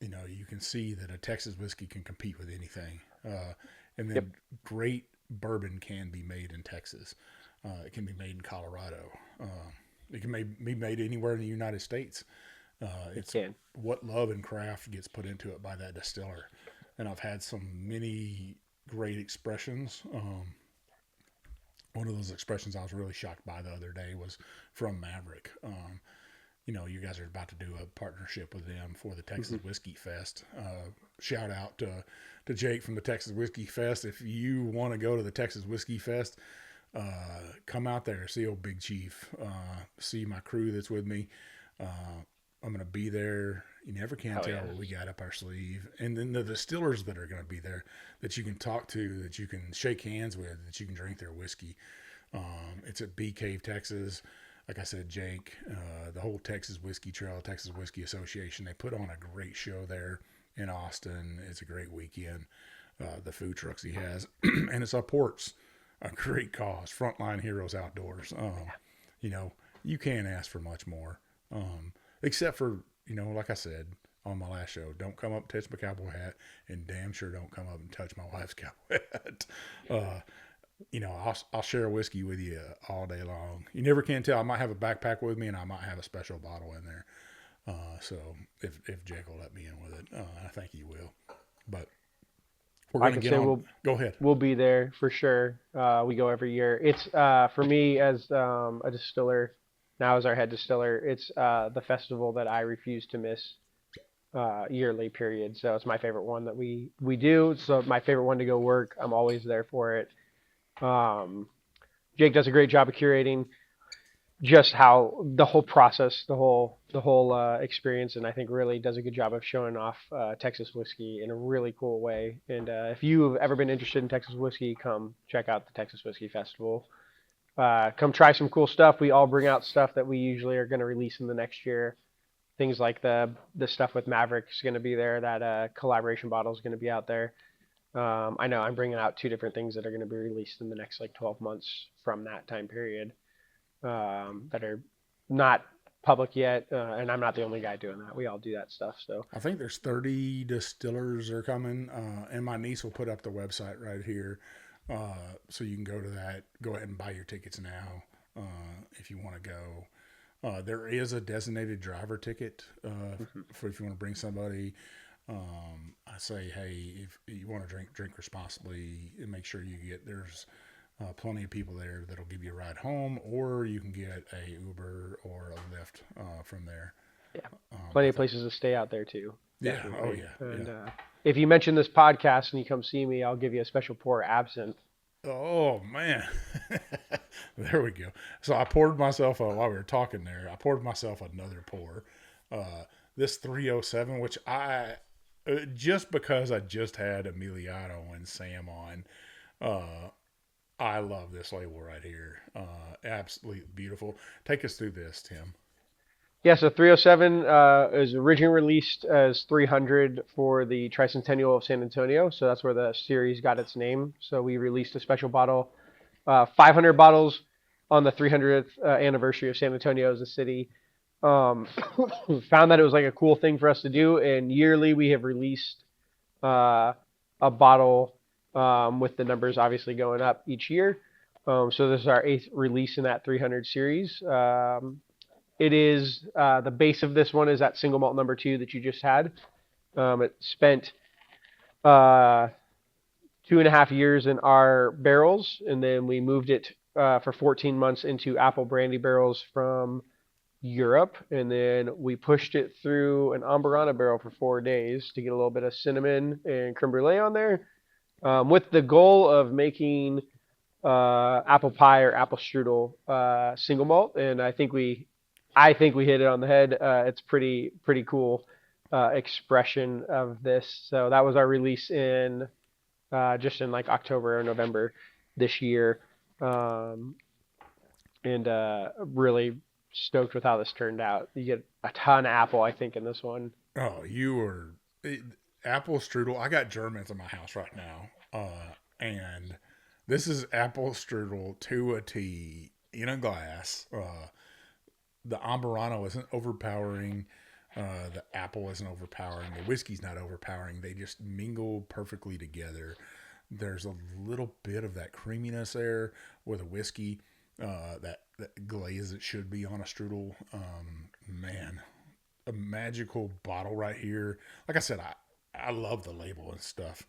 you can see that a Texas whiskey can compete with anything. And then great bourbon can be made in Texas. It can be made in Colorado. It can be made anywhere in the United States. It's what love and craft gets put into it by that distiller. And I've had many great expressions. One of those expressions I was really shocked by the other day was from Maverick. You guys are about to do a partnership with them for the Texas Whiskey Fest. Shout out to Jake from the Texas Whiskey Fest. If you want to go to the Texas Whiskey Fest, come out there, see old Big Chief, see my crew that's with me. I'm going to be there. You never can tell what we got up our sleeve. And then the distillers that are going to be there that you can talk to, that you can shake hands with, that you can drink their whiskey. It's at Bee Cave, Texas. Like I said, Jake, the whole Texas Whiskey Trail, Texas Whiskey Association, they put on a great show there in Austin. It's a great weekend. The food trucks he has. And it supports a great cause, Frontline Heroes Outdoors. You can't ask for much more. Except for, like I said on my last show, don't come up and touch my cowboy hat, and damn sure don't come up and touch my wife's cowboy hat. I'll share a whiskey with you all day long. You never can tell. I might have a backpack with me, and I might have a special bottle in there. So if Jake will let me in with it, I think he will. But we're going to get on. Go ahead. We'll be there for sure. We go every year. It's for me as a distiller. Now as our head distiller, it's the festival that I refuse to miss yearly period. So it's my favorite one that we do. So my favorite one to go work. I'm always there for it. Jake does a great job of curating just how the whole process, the whole experience, and I think really does a good job of showing off Texas whiskey in a really cool way. And if you've ever been interested in Texas whiskey, come check out the Texas Whiskey Festival. Come try some cool stuff. We all bring out stuff that we usually are going to release in the next year. Things like the stuff with Maverick is going to be there. That collaboration bottle is going to be out there. I know I'm bringing out 2 different things that are going to be released in the next 12 months from that time period that are not public yet. And I'm not the only guy doing that. We all do that stuff. So I think there's 30 distillers are coming, and my niece will put up the website right here. So you can go to that. Go ahead and buy your tickets now if you want to go. There is a designated driver ticket for if you want to bring somebody. I say, hey, if you want to drink responsibly, and make sure you get there's Plenty of people there that'll give you a ride home, or you can get a Uber or a Lyft from there. Yeah, plenty I of places to stay out there too. Yeah. Definitely. Oh yeah. And Yeah. if you mention this podcast and you come see me, I'll give you a special pour absinthe. Oh man. There we go. So I poured myself while we were talking there. I poured myself another pour. This 307, which just because I just had Emiliano and Sam on, I love this label right here. Absolutely beautiful. Take us through this, Tim. Yeah, so 307 is originally released as 300 for the Tricentennial of San Antonio. So that's where the series got its name. So we released a special bottle, 500 bottles on the 300th anniversary of San Antonio as a city. Found that it was like a cool thing for us to do, and yearly we have released a bottle with the numbers obviously going up each year. So this is our 8th release in that 300 series. It is the base of this one is that single malt number 2 that you just had. It spent 2.5 years in our barrels, and then we moved it for 14 months into apple brandy barrels from Europe, and then we pushed it through an Amburana barrel for 4 days to get a little bit of cinnamon and creme brulee on there, with the goal of making apple pie or apple strudel single malt, and I think we hit it on the head. It's pretty cool expression of this. So that was our release in just in like October or November this year, and really stoked with how this turned out. You get a ton of apple, I think, in this one. Oh, apple strudel. I got Germans in my house right now, and this is apple strudel to a T in a glass. The Amburano isn't overpowering. The apple isn't overpowering. The whiskey's not overpowering. They just mingle perfectly together. There's a little bit of that creaminess there with a whiskey. That glaze it should be on a strudel. Man, a magical bottle right here. Like I said, I love the label and stuff.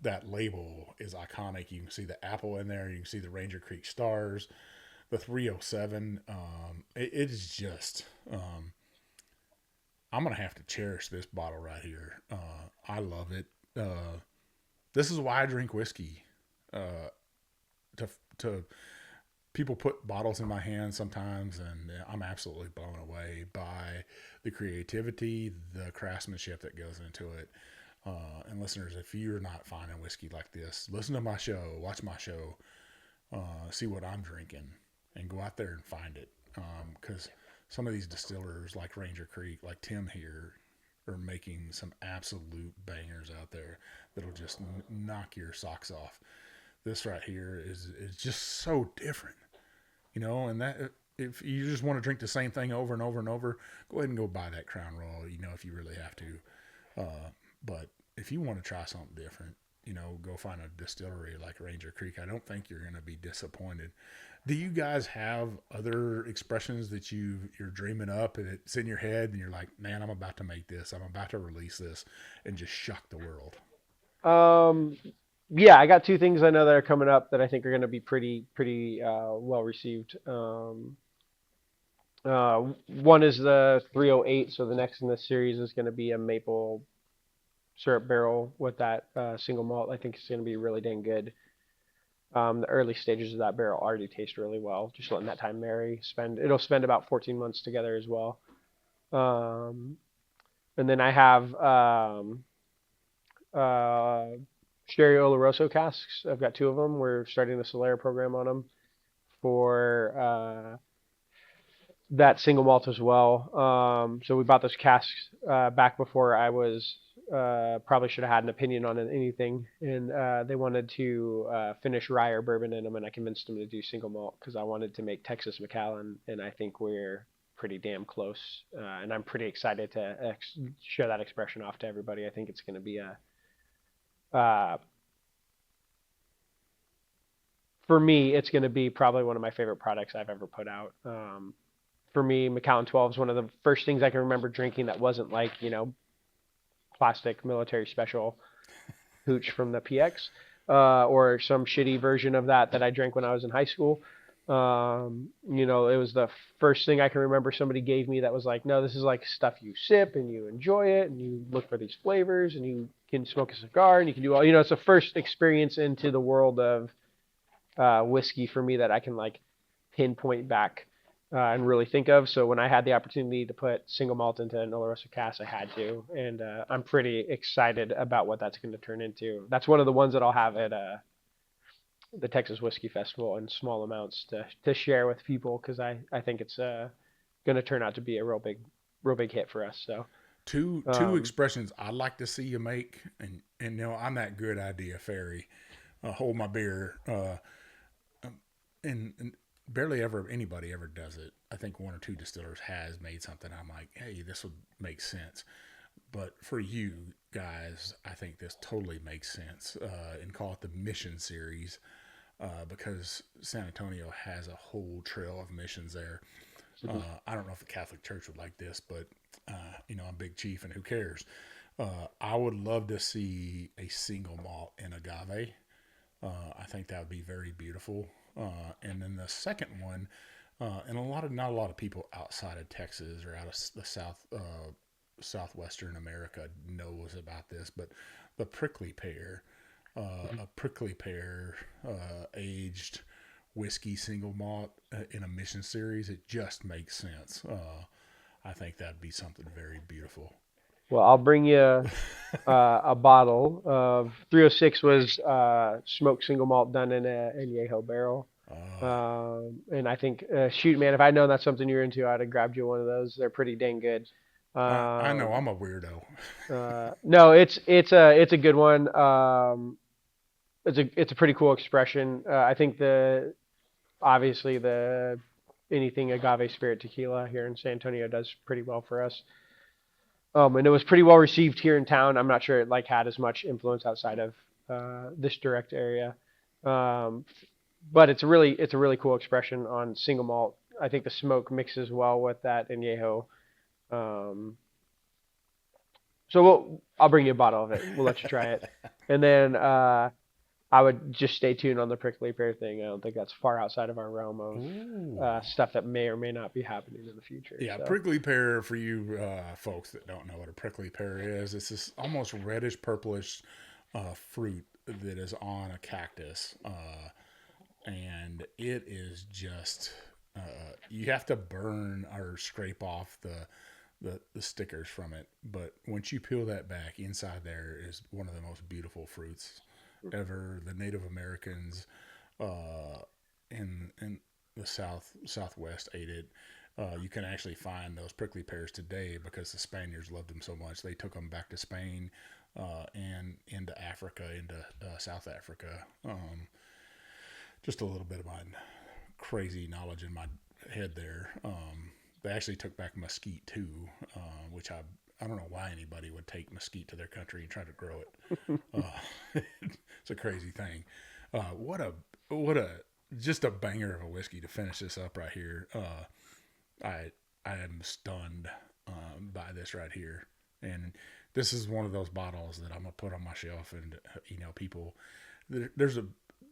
That label is iconic. You can see the apple in there. You can see the Ranger Creek stars. The 307. It is just. I'm gonna have to cherish this bottle right here. I love it. This is why I drink whiskey. To people put bottles in my hand sometimes, and I'm absolutely blown away by the creativity, the craftsmanship that goes into it. And listeners, if you're not finding whiskey like this, listen to my show, watch my show, see what I'm drinking, and go out there and find it. Because some of these distillers like Ranger Creek, like Tim here, are making some absolute bangers out there that'll just knock your socks off. This right here is just so different, and that if you just want to drink the same thing over and over and over, go ahead and go buy that Crown Royal, if you really have to. But if you want to try something different, go find a distillery like Ranger Creek. I don't think you're going to be disappointed. Do you guys have other expressions that you're dreaming up and it's in your head and you're like, man, I'm about to make this, I'm about to release this and just shock the world? Yeah, I got 2 things I know that are coming up that I think are going to be pretty well received. One is the 308, so the next in this series is going to be a maple syrup barrel with that single malt. I think it's going to be really dang good. The early stages of that barrel already taste really well. Just letting that time marry. It'll spend about 14 months together as well. And then I have Sherry Oloroso casks. I've got 2 of them. We're starting the Solera program on them for that single malt as well. So we bought those casks back before I was probably should have had an opinion on anything, and they wanted to finish rye or bourbon in them, and I convinced them to do single malt because I wanted to make Texas Macallan, and I think we're pretty damn close, and I'm pretty excited to show that expression off to everybody. I think it's going to be for me, it's going to be probably one of my favorite products I've ever put out. For me, Macallan 12 is one of the first things I can remember drinking that wasn't like, plastic military special hooch from the PX. or some shitty version of that I drank when I was in high school. It was the first thing I can remember somebody gave me that was like, no, this is like stuff you sip and you enjoy it and you look for these flavors and you can smoke a cigar and you can do all, it's the first experience into the world of whiskey for me that I can like pinpoint back and really think of. So when I had the opportunity to put single malt into an Oloroso cask, I had to, and I'm pretty excited about what that's going to turn into. That's one of the ones that I'll have at the Texas Whiskey Festival in small amounts to share with people because I think it's going to turn out to be a real big hit for us. So two expressions I'd like to see you make, and I'm that good idea fairy. Hold my beer, and barely ever anybody ever does it. I think one or two distillers has made something. I'm like, hey, this would make sense. But for you guys, I think this totally makes sense, and call it the Mission Series, because San Antonio has a whole trail of missions there. I don't know if the Catholic Church would like this, but I'm Big Chief, and who cares? I would love to see a single malt in agave. I think that would be very beautiful. And then the second one, and not a lot of people outside of Texas or out of the southwestern America knows about this, but the prickly pear, a prickly pear aged whiskey single malt in a Mission Series, it just makes sense. I think that'd be something very beautiful. Well, I'll bring you a bottle of 306 was smoked single malt done in a añejo barrel. And I think, shoot, man, if I'd known that's something you're into, I'd have grabbed you one of those. They're pretty dang good. I know I'm a weirdo. No, it's a good one. It's a pretty cool expression. I think obviously anything agave spirit tequila here in San Antonio does pretty well for us. And it was pretty well received here in town. I'm not sure it had as much influence outside of this direct area. But it's a really cool expression on single malt. I think the smoke mixes well with that añejo. So I'll bring you a bottle of it. We'll let you try it. And then I would just stay tuned on the prickly pear thing. I don't think that's far outside of our realm of stuff that may or may not be happening in the future. Yeah, so. Prickly pear, for you folks that don't know what a prickly pear is, it's this almost reddish purplish fruit that is on a cactus. And it is just, you have to burn or scrape off the stickers from it. But once you peel that back, inside there is one of the most beautiful fruits ever. The Native Americans in the Southwest ate it. You can actually find those prickly pears today because the Spaniards loved them so much. They took them back to Spain and into Africa, into South Africa. Just a little bit of my crazy knowledge in my head there. They actually took back mesquite too, which I don't know why anybody would take mesquite to their country and try to grow it. It's a crazy thing. What a just a banger of a whiskey to finish this up right here. I am stunned by this right here, and this is one of those bottles that I'm gonna put on my shelf, and people.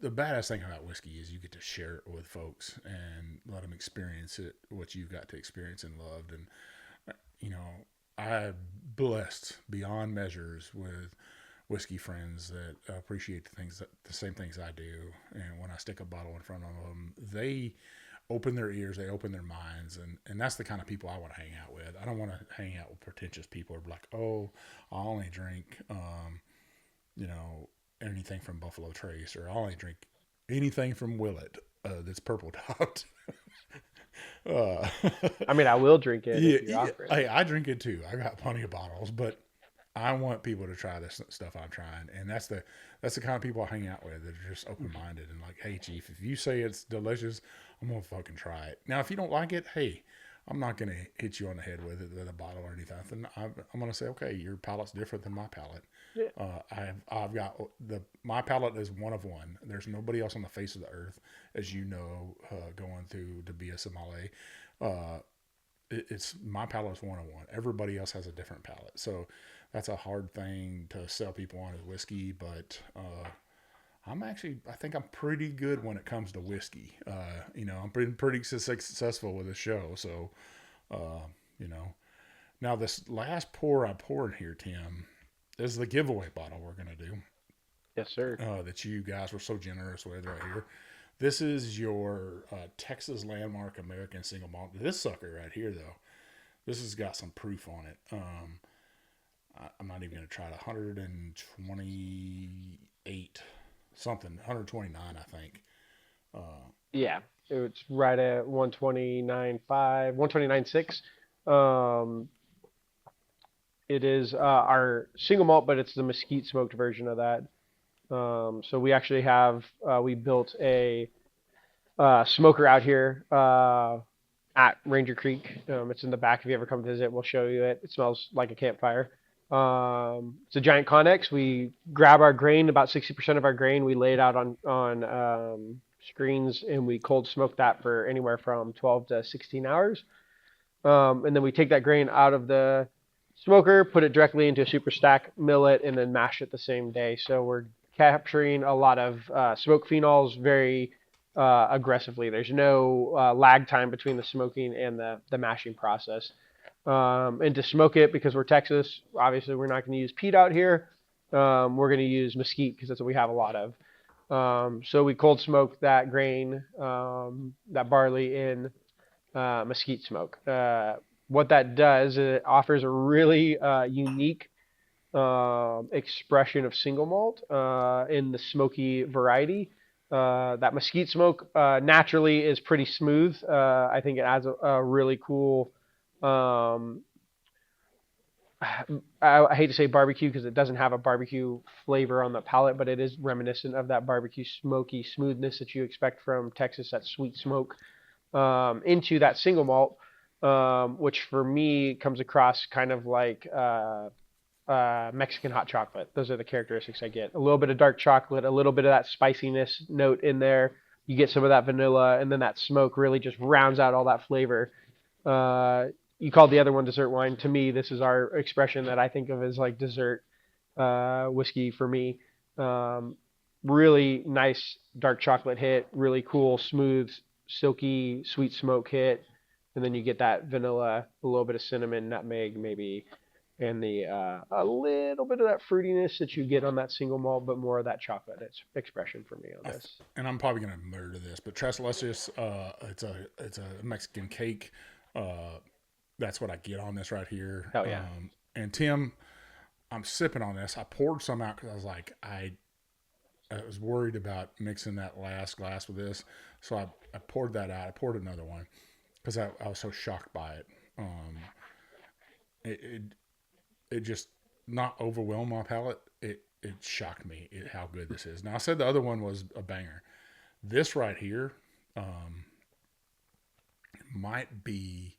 The badass thing about whiskey is you get to share it with folks and let them experience it, what you've got to experience and loved. And, I'm blessed beyond measures with whiskey friends that appreciate the same things I do. And when I stick a bottle in front of them, they open their ears, they open their minds. And that's the kind of people I want to hang out with. I don't want to hang out with pretentious people who are like, oh, I only drink, anything from Buffalo Trace, or I'll only drink anything from Willet that's purple topped. I mean, I will drink it. If you offer it. Hey, I drink it too. I got plenty of bottles, but I want people to try this stuff I'm trying, and that's the kind of people I hang out with that are just open minded and like, hey, Chief, if you say it's delicious, I'm gonna fucking try it. Now, if you don't like it, hey, I'm not gonna hit you on the head with it with a bottle or anything. I'm gonna say, okay, your palate's different than my palate. Yeah. I've got my palate is one of one. There's nobody else on the face of the earth, as you know, going through to be a sommelier. It's my palate is one of one. Everybody else has a different palate, so that's a hard thing to sell people on as whiskey. But I think I'm pretty good when it comes to whiskey. I'm pretty successful with the show. So, you know, now this last pour I poured here, Tim, is the giveaway bottle we're going to do. Yes, sir. That you guys were so generous with right here. This is your Texas Landmark American Single Malt. This sucker right here, though, this has got some proof on it. I'm not even going to try it. 128 something, 129, I think. Yeah, it's right at 129.5, 129.6. It is our single malt, but it's the mesquite smoked version of that. So we actually have we built a smoker out here at Ranger Creek. It's in the back. If you ever come visit, we'll show you it. It smells like a campfire. It's a giant connex. We grab our grain, about 60% of our grain. We lay it out on screens, and we cold smoke that for anywhere from 12 to 16 hours. And then we take that grain out of the smoker, put it directly into a super stack, mill it, and then mash it the same day. So we're capturing a lot of smoke phenols very aggressively. There's no lag time between the smoking and the mashing process. And to smoke it, because we're Texas, obviously we're not going to use peat out here. We're going to use mesquite because that's what we have a lot of. So we cold smoke that grain, that barley in mesquite smoke. What that does is it offers a really unique expression of single malt in the smoky variety. That mesquite smoke naturally is pretty smooth. I think it adds a really cool. I hate to say barbecue because it doesn't have a barbecue flavor on the palate, but it is reminiscent of that barbecue smoky smoothness that you expect from Texas, that sweet smoke, into that single malt, which for me comes across kind of like Mexican hot chocolate. Those are the characteristics I get. A little bit of dark chocolate, a little bit of that spiciness note in there. You get some of that vanilla, and then that smoke really just rounds out all that flavor. You called the other one dessert wine. To me, this is our expression that I think of as like dessert whiskey for me. Really nice dark chocolate hit, really cool, smooth, silky, sweet smoke hit. And then you get that vanilla, a little bit of cinnamon, nutmeg maybe, and the a little bit of that fruitiness that you get on that single malt, but more of that chocolate expression for me on this. And I'm probably going to murder this, but Tres Leches, it's a Mexican cake. That's what I get on this right here. Oh yeah. And Tim, I'm sipping on this. I poured some out because I was like, I was worried about mixing that last glass with this, so I poured that out. I poured another one because I was so shocked by it. It just not overwhelmed my palate. It shocked me how good this is. Now I said the other one was a banger. This right here might be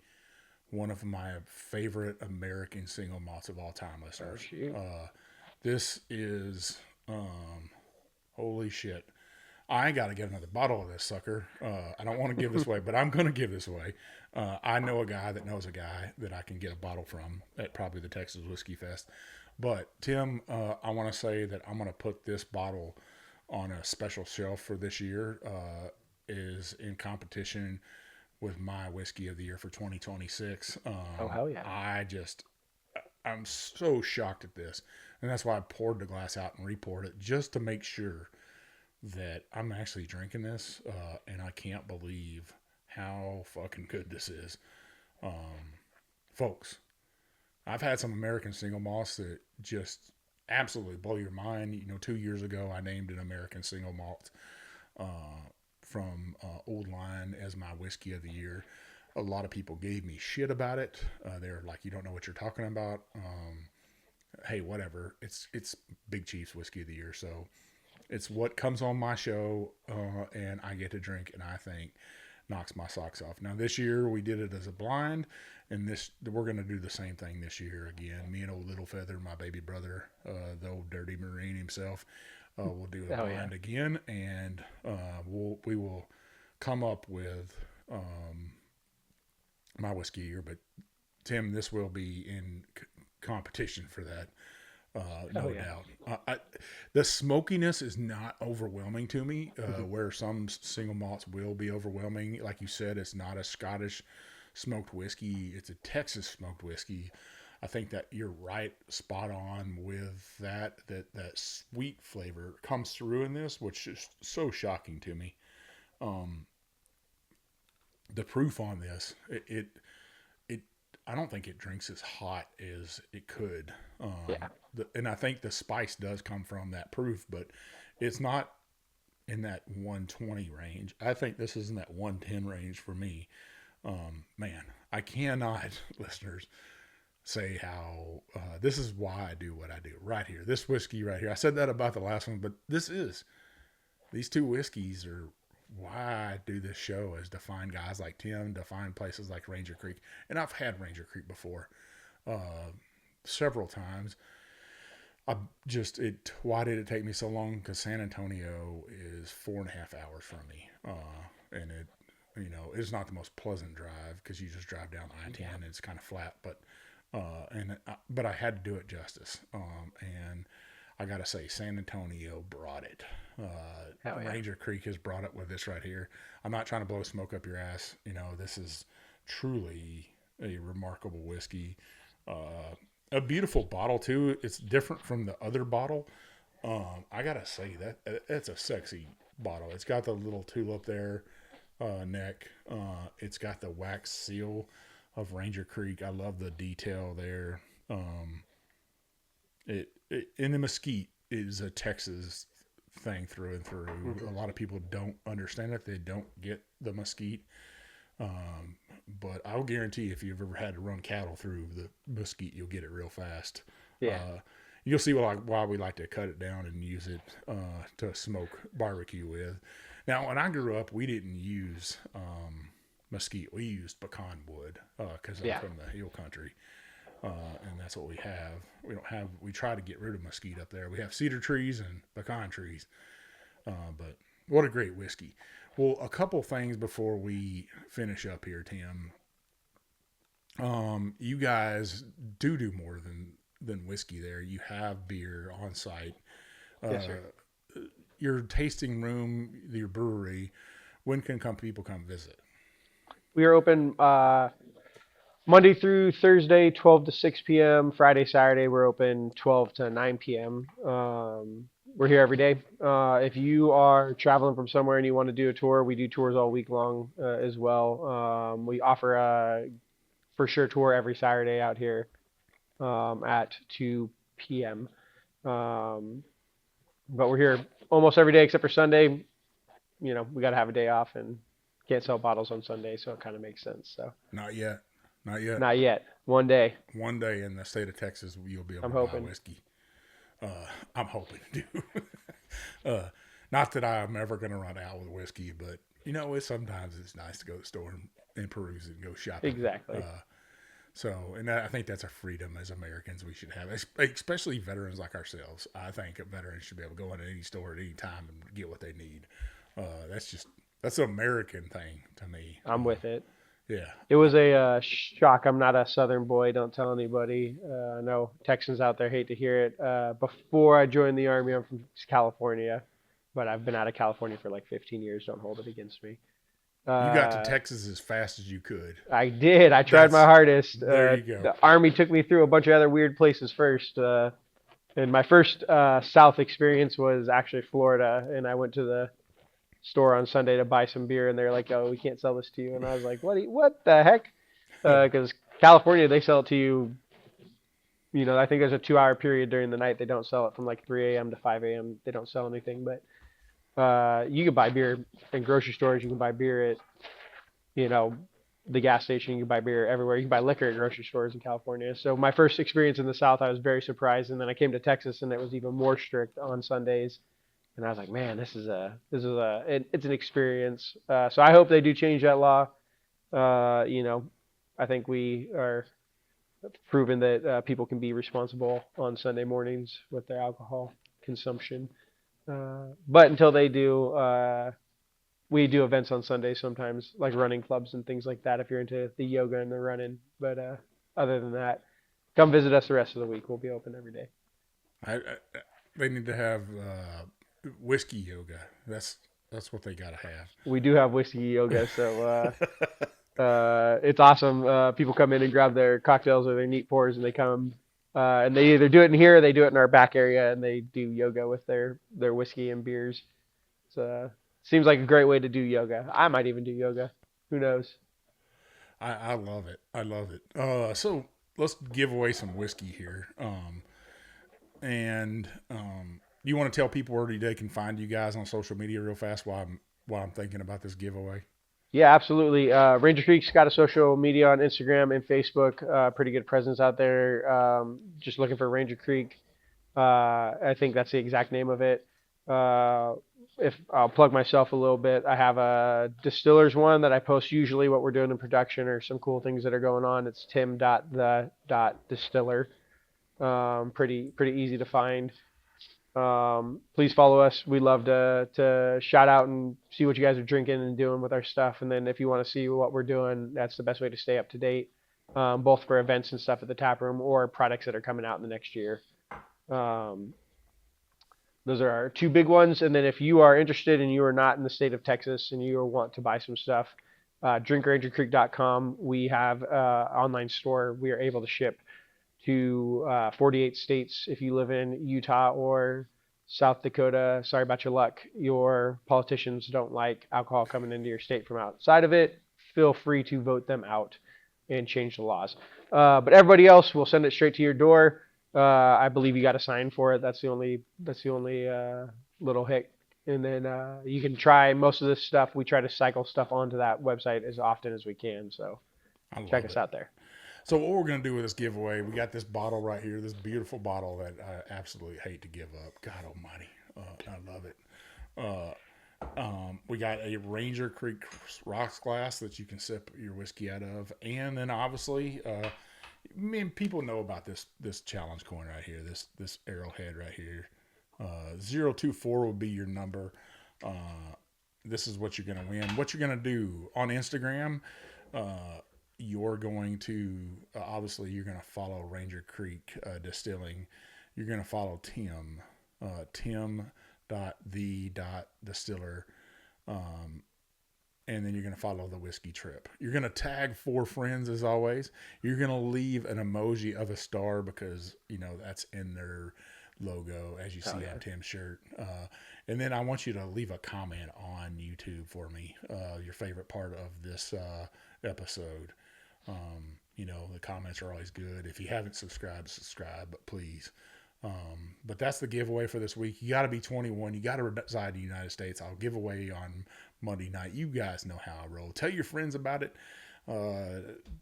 one of my favorite American single malts of all time, listeners. This is holy shit. I got to get another bottle of this sucker. I don't want to give this away, but I'm going to give this away. I know a guy that knows a guy that I can get a bottle from at probably the Texas Whiskey Fest. But Tim, I want to say that I'm going to put this bottle on a special shelf for this year. Is in competition with my whiskey of the year for 2026. Oh hell yeah! I'm so shocked at this, and that's why I poured the glass out and repoured it just to make sure that I'm actually drinking this, and I can't believe how fucking good this is. Folks, I've had some American single malts that just absolutely blow your mind. 2 years ago, I named an American single malt from Old Line as my whiskey of the year. A lot of people gave me shit about it. They're like, you don't know what you're talking about. Hey, whatever. It's Big Chief's whiskey of the year, so it's what comes on my show, and I get to drink, and I think knocks my socks off. Now, this year we did it as a blind, and we're going to do the same thing this year again. Me and old Little Feather, my baby brother, the old dirty Marine himself, we'll do a blind again, and we will come up with my whiskey year. But Tim, this will be in competition for that. no doubt. The smokiness is not overwhelming to me, where some single malts will be overwhelming. Like you said, it's not a Scottish smoked whiskey; it's a Texas smoked whiskey. I think that you're right, spot on with that. That sweet flavor comes through in this, which is so shocking to me. The proof on this, it I don't think it drinks as hot as it could. Yeah. And I think the spice does come from that proof, but it's not in that 120 range. I think this is in that 110 range for me. Man, I cannot, listeners, say how this is why I do what I do right here. This whiskey right here. I said that about the last one, but these two whiskeys are why I do this show, is to find guys like Tim, to find places like Ranger Creek. And I've had Ranger Creek before several times. Why did it take me so long? Because San Antonio is 4.5 hours from me. And it's not the most pleasant drive because you just drive down I-10 and it's kind of flat, but I had to do it justice. And I got to say, San Antonio brought it. Ranger Creek has brought it with this right here. I'm not trying to blow smoke up your ass. This is truly a remarkable whiskey. A beautiful bottle too. It's different from the other bottle. I got to say that it's a sexy bottle. It's got the little tulip there, neck. It's got the wax seal of Ranger Creek. I love the detail there. In the mesquite is a Texas thing through and through. Mm-hmm. A lot of people don't understand it. They don't get the mesquite. But I'll guarantee if you've ever had to run cattle through the mesquite, you'll get it real fast. Yeah. You'll see why we like to cut it down and use it to smoke barbecue with. Now, when I grew up, we didn't use mesquite. We used pecan wood because I'm from the hill country. And that's what we have. We try to get rid of mesquite up there. We have cedar trees and pecan trees. But what a great whiskey. Well, a couple things before we finish up here, Tim. You guys do more than whiskey there. You have beer on site. Yes, sir. Your tasting room, your brewery, when can people come visit? We are open Monday through Thursday, 12 to 6 p.m. Friday, Saturday, we're open 12 to 9 p.m. We're here every day. If you are traveling from somewhere and you want to do a tour, we do tours all week long as well. We offer a for sure tour every Saturday out here at 2 p.m. But we're here almost every day except for Sunday. We got to have a day off and can't sell bottles on Sunday, so it kind of makes sense. So Not yet. One day. One day in the state of Texas, you'll be able to buy whiskey. I'm hoping to. Not that I'm ever going to run out with whiskey, but sometimes it's nice to go to the store and peruse and go shopping. Exactly. I think that's a freedom as Americans we should have, especially veterans like ourselves. I think veterans should be able to go into any store at any time and get what they need. That's an American thing to me. I'm with it. Yeah. It was a shock. I'm not a Southern boy. Don't tell anybody. I know Texans out there hate to hear it. Before I joined the Army, I'm from California, but I've been out of California for like 15 years. Don't hold it against me. You got to Texas as fast as you could. I did. I tried my hardest. There you go. The Army took me through a bunch of other weird places first. And my first South experience was actually Florida, and I went to the store on Sunday to buy some beer, and they're like, "Oh, we can't sell this to you." And I was like, "What the heck?" Because California, they sell it to you. I think there's a 2-hour period during the night. They don't sell it from like 3 a.m. to 5 a.m. They don't sell anything, but you can buy beer in grocery stores. You can buy beer at, the gas station. You can buy beer everywhere. You can buy liquor at grocery stores in California. So my first experience in the South, I was very surprised, and then I came to Texas, and it was even more strict on Sundays. And I was like, man, it's an experience. So I hope they do change that law. I think we are proven that people can be responsible on Sunday mornings with their alcohol consumption. But until they do, we do events on Sundays sometimes, like running clubs and things like that, if you're into the yoga and the running. But other than that, come visit us the rest of the week. We'll be open every day. I they need to have whiskey yoga. That's what they got to have. We do have whiskey yoga, so it's awesome. People come in and grab their cocktails or their neat pours, and they come and they either do it in here or they do it in our back area, and they do yoga with their whiskey and beers. So seems like a great way to do yoga. I might even do yoga. Who knows? I love it. I love it. So let's give away some whiskey here. And you want to tell people where they can find you guys on social media real fast while I'm thinking about this giveaway? Yeah, absolutely. Ranger Creek's got a social media on Instagram and Facebook. Pretty good presence out there. Just looking for Ranger Creek. I think that's the exact name of it. If I'll plug myself a little bit, I have a Distillers one that I post usually what we're doing in production or some cool things that are going on. It's tim.the.distiller. Pretty easy to find. Please follow us. We love to shout out and see what you guys are drinking and doing with our stuff. And then if you want to see what we're doing, that's the best way to stay up to date, both for events and stuff at the tap room or products that are coming out in the next year. Those are our two big ones. And then if you are interested and you are not in the state of Texas and you want to buy some stuff, drinkrangercreek.com. We have an online store. We are able to ship to 48 states. If you live in Utah or South Dakota, sorry about your luck. Your politicians don't like alcohol coming into your state from outside of it. Feel free to vote them out and change the laws. But everybody else, will send it straight to your door. I believe you got to sign for it. That's the only little hick. And then you can try most of this stuff. We try to cycle stuff onto that website as often as we can. So check us out there. So what we're going to do with this giveaway, we got this bottle right here, this beautiful bottle that I absolutely hate to give up. God almighty. I love it. We got a Ranger Creek rocks glass that you can sip your whiskey out of. And then obviously, people know about this challenge coin right here, this arrowhead right here. 024 will be your number. This is what you're going to win. What you're going to do on Instagram, you're going to obviously you're going to follow Ranger Creek Distilling. You're going to follow Tim, tim.the.distiller, and then you're going to follow the whiskey trip. You're going to tag 4 friends as always. You're going to leave an emoji of a star because that's in their logo as you see on Tim's shirt. And then I want you to leave a comment on YouTube for me, your favorite part of this episode. The comments are always good. If you haven't subscribed, but please. But that's the giveaway for this week. You got to be 21. You got to reside in the United States. I'll give away on Monday night. You guys know how I roll. Tell your friends about it.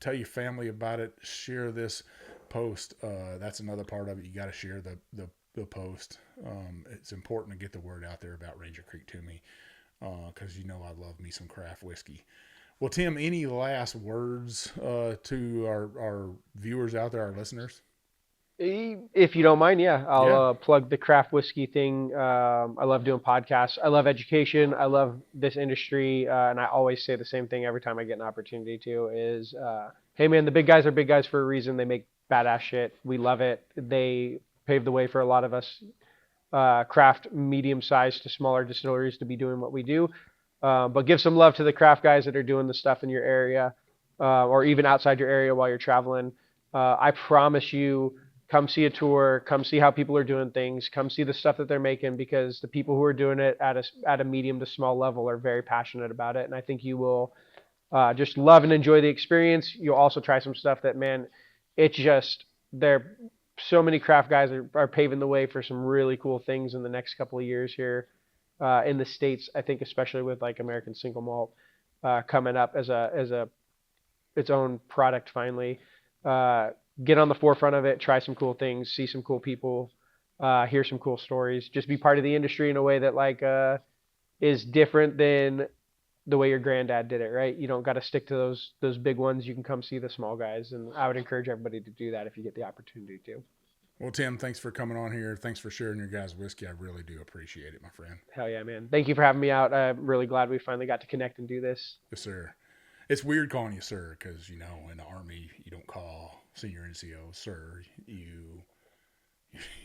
Tell your family about it. Share this post. That's another part of it. You got to share the post. It's important to get the word out there about Ranger Creek to me because I love me some craft whiskey. Well, Tim, any last words to our viewers out there, our listeners? If you don't mind, I'll plug the craft whiskey thing. I love doing podcasts. I love education. I love this industry. And I always say the same thing every time I get an opportunity to is, hey, man, the big guys are big guys for a reason. They make badass shit. We love it. They paved the way for a lot of us craft medium-sized to smaller distilleries to be doing what we do. But give some love to the craft guys that are doing the stuff in your area or even outside your area while you're traveling. I promise you, come see a tour, come see how people are doing things, come see the stuff that they're making because the people who are doing it at a medium to small level are very passionate about it. And I think you will just love and enjoy the experience. You'll also try some stuff that, man, it's just, so many craft guys are paving the way for some really cool things in the next couple of years here. In the States, I think especially with like American single malt coming up as its own product finally. Get on the forefront of it, try some cool things, see some cool people, hear some cool stories. Just be part of the industry in a way that is different than the way your granddad did it, right? You don't got to stick to those big ones. You can come see the small guys, and I would encourage everybody to do that if you get the opportunity to. Well, Tim, thanks for coming on here. Thanks for sharing your guys' whiskey. I really do appreciate it, my friend. Hell yeah, man. Thank you for having me out. I'm really glad we finally got to connect and do this. Yes, sir. It's weird calling you sir because, in the Army, you don't call senior NCO sir. You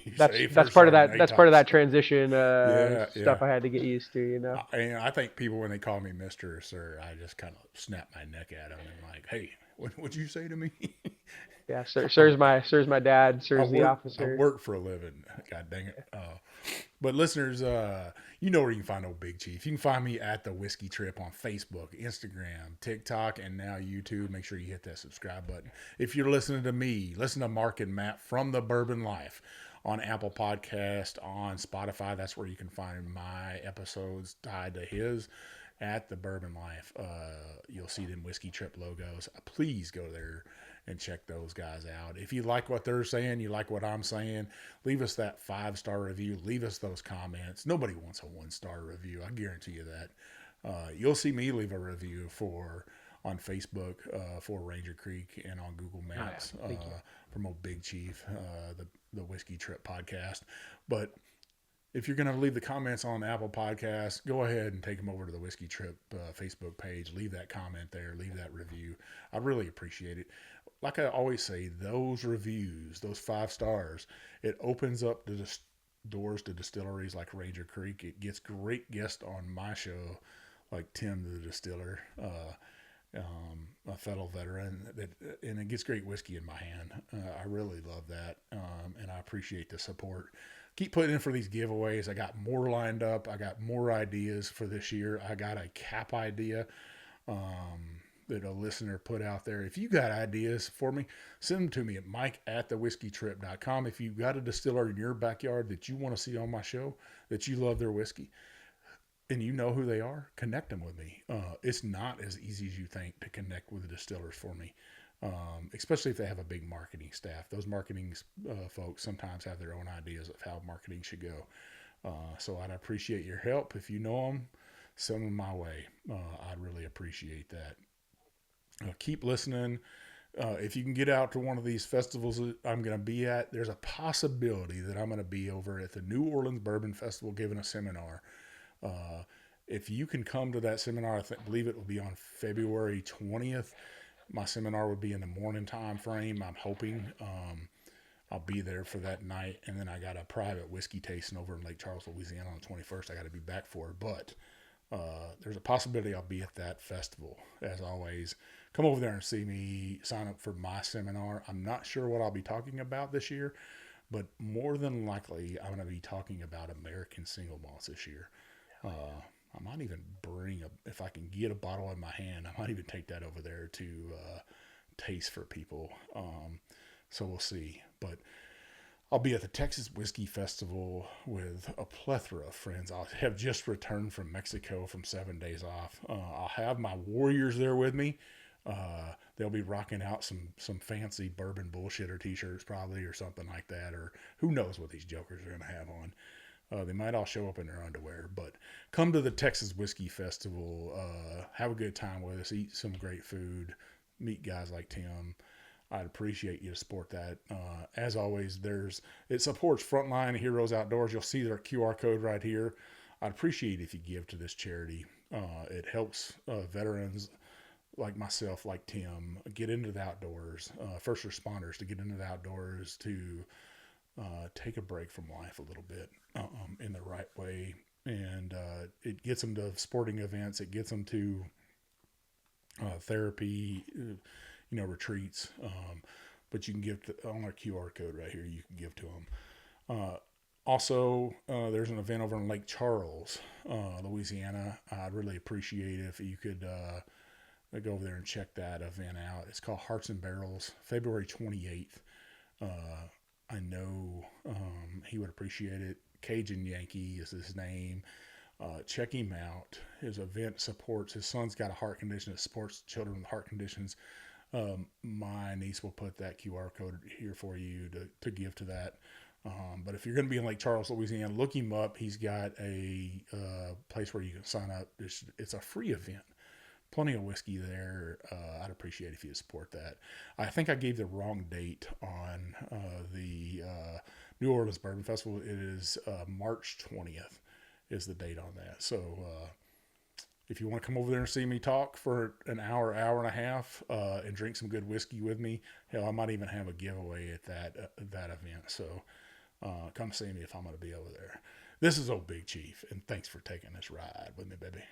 You That's say that's first part of sergeant that. That's part of ATOPS. that transition Yeah, stuff yeah. I had to get used to. I think people, when they call me Mr. or Sir, I just kind of snap my neck at them and like, hey, what would you say to me? Yeah, I'm, sirs my dad, I sirs the work I officer. work for a living. God dang it. But listeners, you know where you can find old Big Chief. You can find me at the Whiskey Trip on Facebook, Instagram, TikTok, and now YouTube. Make sure you hit that subscribe button. If you're listening to me, listen to Mark and Matt from the Bourbon Life on Apple Podcast, on Spotify. That's where you can find my episodes tied to his at the Bourbon Life. You'll see them Whiskey Trip logos. Please go there and check those guys out. If you like what they're saying, you like what I'm saying, leave us that 5-star review. Leave us those comments. Nobody wants a 1-star review. I guarantee you that. You'll see me leave a review on Facebook for Ranger Creek and on Google Maps from old Big Chief, the Whiskey Trip podcast. But if you're going to leave the comments on Apple Podcasts, go ahead and take them over to the Whiskey Trip Facebook page. Leave that comment there. Leave that review. I really appreciate it. Like I always say, those reviews, those 5 stars, it opens up the doors to distilleries like Ranger Creek. It gets great guests on my show, like Tim the Distiller, a fellow veteran, and it gets great whiskey in my hand. I really love that, and I appreciate the support. Keep putting in for these giveaways. I got more lined up. I got more ideas for this year. I got a cap idea that a listener put out there. If you got ideas for me, send them to me at mike@thewhiskeytrip.com. If you've got a distiller in your backyard that you want to see on my show, that you love their whiskey, and you know who they are, connect them with me. It's not as easy as you think to connect with the distillers for me, especially if they have a big marketing staff. Those marketing folks sometimes have their own ideas of how marketing should go. So I'd appreciate your help. If you know them, send them my way. I'd really appreciate that. Keep listening. If you can get out to one of these festivals that I'm going to be at, there's a possibility that I'm going to be over at the New Orleans Bourbon Festival giving a seminar. If you can come to that seminar, I believe it will be on February 20th. My seminar would be in the morning time frame. I'm hoping I'll be there for that night. And then I got a private whiskey tasting over in Lake Charles, Louisiana on the 21st. I got to be back for it. But there's a possibility I'll be at that festival. As always, come over there and see me, sign up for my seminar. I'm not sure what I'll be talking about this year, but more than likely I'm going to be talking about American single malts this year. I might even bring if I can get a bottle in my hand, I might even take that over there to taste for people. So we'll see. But I'll be at the Texas Whiskey Festival with a plethora of friends. I have just returned from Mexico from 7 days off. I'll have my Warriors there with me. They'll be rocking out some fancy bourbon bullshitter t-shirts probably, or something like that, or who knows what these jokers are going to have on. They might all show up in their underwear, but come to the Texas Whiskey Festival, have a good time with us, eat some great food, meet guys like Tim. I'd appreciate you to support that. As always, it supports Frontline Heroes Outdoors. You'll see their QR code right here. I'd appreciate if you give to this charity. It helps veterans like myself, like Tim, get into the outdoors, first responders to get into the outdoors, to take a break from life a little bit in the right way. And it gets them to sporting events. It gets them to therapy, retreats. But you can give on our QR code right here. You can give to them. Also, there's an event over in Lake Charles, Louisiana. I'd really appreciate it if you could go over there and check that event out. It's called Hearts and Barrels, February 28th. I know he would appreciate it. Cajun Yankee is his name. Check him out. His event supports, his son's got a heart condition. It supports children with heart conditions. My niece will put that QR code here for you to give to that. But if you're going to be in Lake Charles, Louisiana, look him up. He's got a place where you can sign up. It's a free event. Plenty of whiskey there. I'd appreciate if you support that. I think I gave the wrong date on the New Orleans Bourbon Festival. It is March 20th is the date on that. So if you want to come over there and see me talk for an hour and a half, and drink some good whiskey with me, hell, I might even have a giveaway at that event. So come see me if I'm going to be over there. This is old Big Chief, and thanks for taking this ride with me, baby.